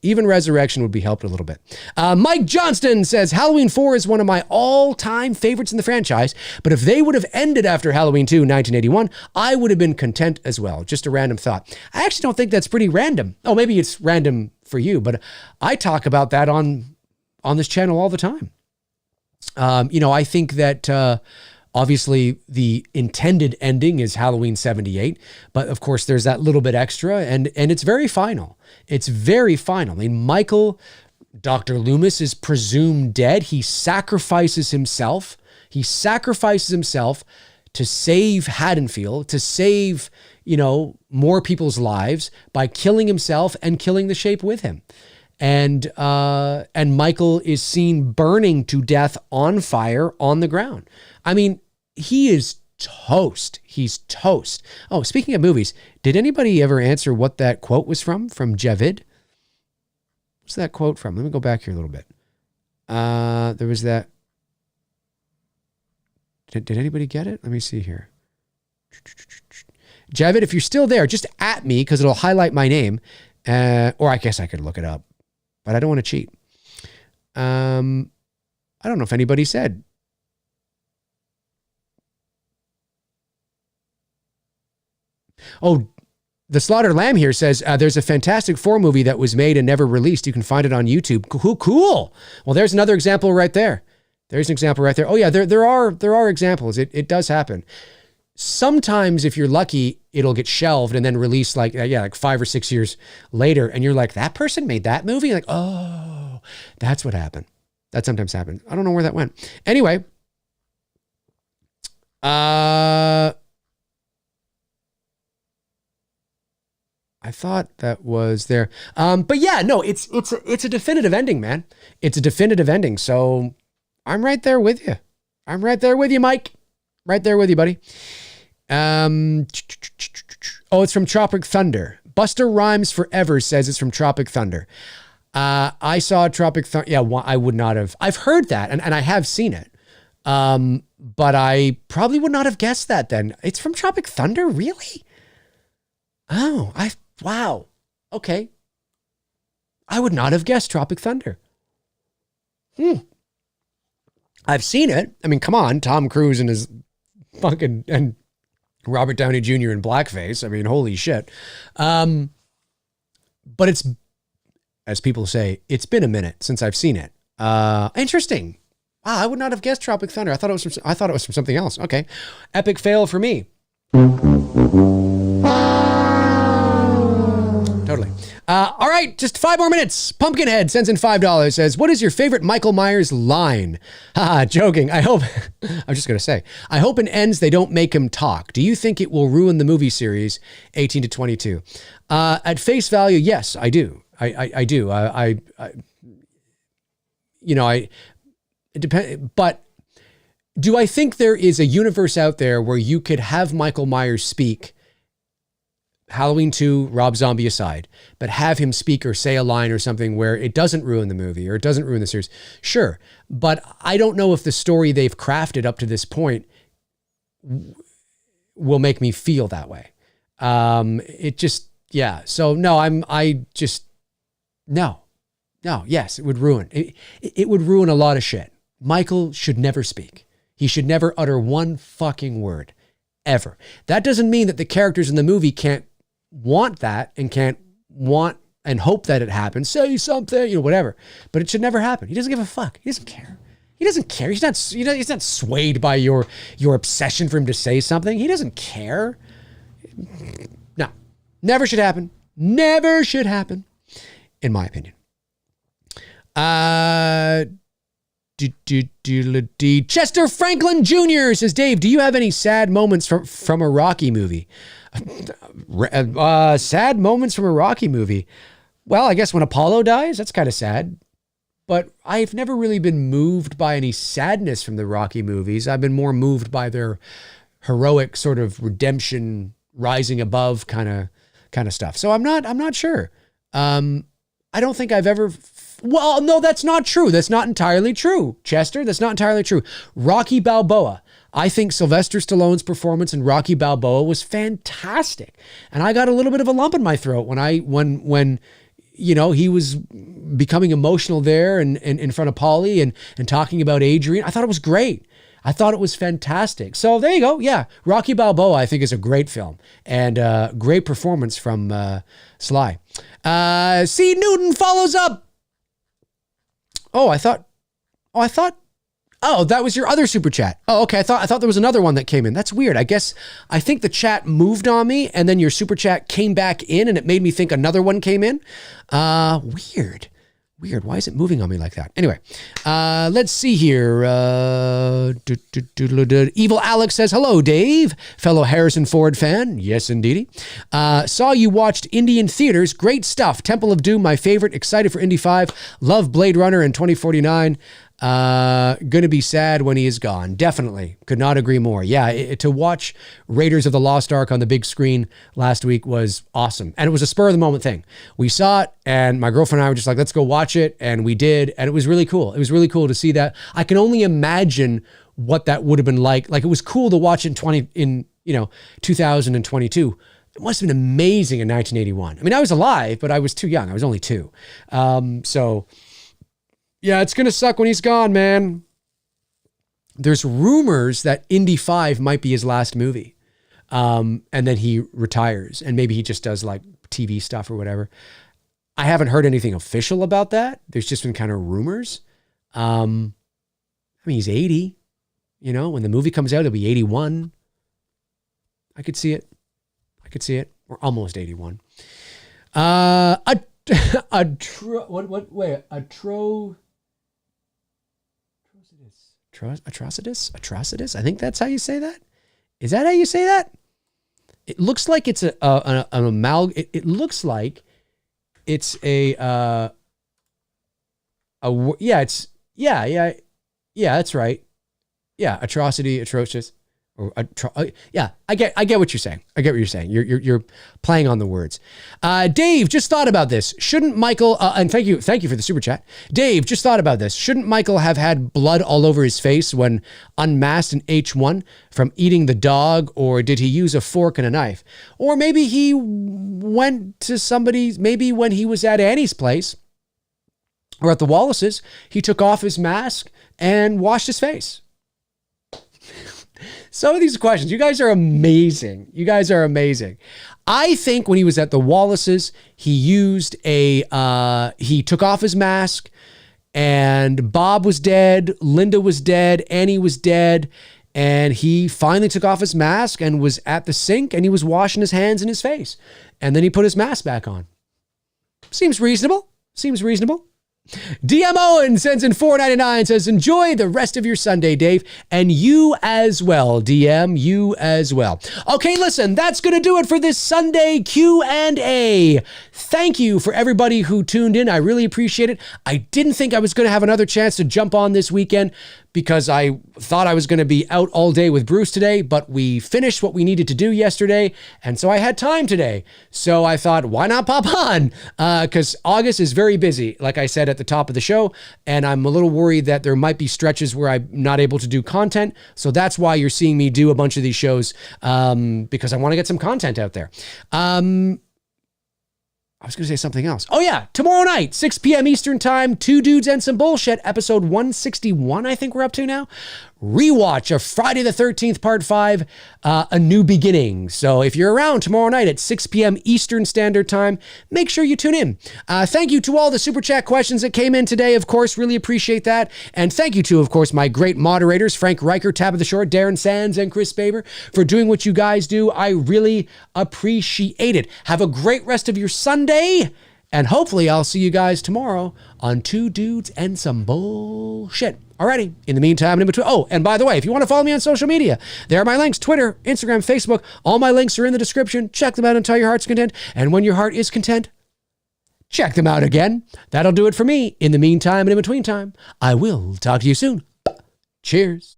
Mike Johnston says, Halloween 4 is one of my all-time favorites in the franchise, but if they would have ended after Halloween 2, 1981, I would have been content as well. Just a random thought. I actually don't think that's pretty random. Oh, maybe it's random for you, but I talk about that on this channel all the time. I think that obviously the intended ending is Halloween 78, but of course there's that little bit extra, and it's very final. It's very final. I mean, Michael, Dr. Loomis, is presumed dead. He sacrifices himself. to save Haddonfield, to save, more people's lives by killing himself and killing the shape with him. And Michael is seen burning to death on fire on the ground. I mean, he is toast. He's toast. Oh, speaking of movies, did anybody ever answer what that quote was from Javid? What's that quote from? Let me go back here a little bit. There was that. Did anybody get it? Let me see here. Javid, if you're still there, just at me because it'll highlight my name. Or I guess I could look it up, but I don't want to cheat. I don't know if anybody said. Oh, the Slaughtered Lamb here says there's a Fantastic Four movie that was made and never released. You can find it on YouTube. Cool. Well, there's another example right there. There's an example right there. Oh yeah, there are examples. It does happen. sometimes if you're lucky, it'll get shelved and then released like 5 or 6 years later. And you're like, that person made that movie? Like, oh, that's what happened. That sometimes happens. I don't know where that went. Anyway, I thought that was there. But yeah, no, it's a definitive ending, man. It's a definitive ending. So I'm right there with you. I'm right there with you, Mike. Right there with you, buddy. Oh, it's from Tropic Thunder. Buster Rhymes Forever says it's from Tropic Thunder. I saw Tropic Thunder. Yeah, I would not have. I've heard that, and I have seen it. But I probably would not have guessed that then. It's from Tropic Thunder? Really? Oh, wow. Okay. I would not have guessed Tropic Thunder. I've seen it. I mean, come on, Tom Cruise and his fucking, and Robert Downey Jr. in blackface. I mean, holy shit. But it's, as people say, it's been a minute since I've seen it. Interesting. Wow, I would not have guessed Tropic Thunder. I thought it was from something else. Okay. Epic fail for me. Totally. All right, just 5 more minutes. Pumpkinhead sends in $5, says, what is your favorite Michael Myers line? Haha, joking. I hope, I'm just going to say, I hope in ends they don't make him talk. Do you think it will ruin the movie series 18 to 22? At face value, yes, I do. I do. It depends, but do I think there is a universe out there where you could have Michael Myers speak, Halloween 2, Rob Zombie aside, but have him speak or say a line or something where it doesn't ruin the movie or it doesn't ruin the series? Sure. But I don't know if the story they've crafted up to this point will make me feel that way. It just, yeah. So no, yes, it would ruin. It would ruin a lot of shit. Michael should never speak. He should never utter one fucking word, ever. That doesn't mean that the characters in the movie can't want that and can't want and hope that it happens. Say something, whatever. But it should never happen. He doesn't give a fuck. He doesn't care. He doesn't care. He's not swayed by your obsession for him to say something. He doesn't care. No, never should happen. Never should happen, in my opinion. Chester Franklin Jr. says, Dave, do you have any sad moments from a Rocky movie? Sad moments from a Rocky movie. Well, I guess when Apollo dies, that's kind of sad. But I've never really been moved by any sadness from the Rocky movies. I've been more moved by their heroic sort of redemption, rising above kind of stuff. So I'm not sure. I don't think I've ever. Well, no, that's not true. That's not entirely true, Chester. That's not entirely true. Rocky Balboa. I think Sylvester Stallone's performance in Rocky Balboa was fantastic. And I got a little bit of a lump in my throat when he was becoming emotional there and in front of Paulie and talking about Adrian. I thought it was great. I thought it was fantastic. So there you go. Yeah. Rocky Balboa, I think, is a great film and great performance from Sly. C. Newton follows up. Oh, that was your other super chat. Oh, okay. I thought there was another one that came in. That's weird. I think the chat moved on me and then your super chat came back in and it made me think another one came in. Weird. Why is it moving on me like that? Anyway, let's see here. Evil Alex says, hello, Dave, fellow Harrison Ford fan. Yes, indeedy. Saw you watched Indy in theaters. Great stuff. Temple of Doom, my favorite. Excited for Indy 5. Love Blade Runner and 2049. Gonna be sad when he is gone. Definitely. Could not agree more. Yeah, to watch Raiders of the Lost Ark on the big screen last week was awesome. And it was a spur of the moment thing. We saw it and my girlfriend and I were just like, let's go watch it. And we did. And it was really cool. It was really cool to see that. I can only imagine what that would have been like. Like, it was cool to watch in 2022. It must have been amazing in 1981. I mean, I was alive, but I was too young. I was only 2. So yeah, it's going to suck when he's gone, man. There's rumors that Indy 5 might be his last movie. And then he retires and maybe he just does like TV stuff or whatever. I haven't heard anything official about that. There's just been kind of rumors. I mean, he's 80, when the movie comes out, he'll be 81. I could see it. I could see it. We're almost 81. Atrocitus. I think that's how you say that. Is that how you say that? It looks like it's an amalgam. It looks like it's yeah, that's right. Yeah, atrocity, atrocious. Yeah, I get what you're saying. I get what you're saying. You're playing on the words. Dave, just thought about this. Shouldn't Michael? And thank you for the super chat. Dave, just thought about this. Shouldn't Michael have had blood all over his face when unmasked in H1 from eating the dog, or did he use a fork and a knife? Or maybe he went to somebody's. Maybe when he was at Annie's place or at the Wallaces, he took off his mask and washed his face. Some of these questions, you guys are amazing. You guys are amazing. I think when he was at the Wallaces, he used he took off his mask, and Bob was dead, Linda was dead, Annie was dead, and he finally took off his mask and was at the sink, and he was washing his hands and his face. And then he put his mask back on. Seems reasonable. Seems reasonable. DM Owen sends in $4.99, says, enjoy the rest of your Sunday, Dave. And you as well, DM, you as well. Okay, listen, that's going to do it for this Sunday Q&A. Thank you for everybody who tuned in. I really appreciate it. I didn't think I was going to have another chance to jump on this weekend because I thought I was going to be out all day with Bruce today, but we finished what we needed to do yesterday, and so I had time today. So I thought, why not pop on? Because August is very busy, like I said at the top of the show, and I'm a little worried that there might be stretches where I'm not able to do content. So that's why you're seeing me do a bunch of these shows, because I want to get some content out there. I was going to say something else. Oh yeah, tomorrow night, 6 p.m. Eastern time, Two Dudes and Some Bullshit, episode 161, I think we're up to now. Rewatch of Friday the 13th, part 5, A New Beginning. So if you're around tomorrow night at 6 p.m. Eastern Standard Time, make sure you tune in. Thank you to all the super chat questions that came in today, of course, really appreciate that. And thank you to, of course, my great moderators, Frank Riker, Tabitha Short, Darren Sands, and Chris Baber, for doing what you guys do. I really appreciate it. Have a great rest of your Sunday, and hopefully I'll see you guys tomorrow on Two Dudes and Some Bullshit. Alrighty, in the meantime, and in between. Oh, and by the way, if you want to follow me on social media, there are my links: Twitter, Instagram, Facebook. All my links are in the description. Check them out until your heart's content. And when your heart is content, check them out again. That'll do it for me. In the meantime and in between time, I will talk to you soon. Cheers.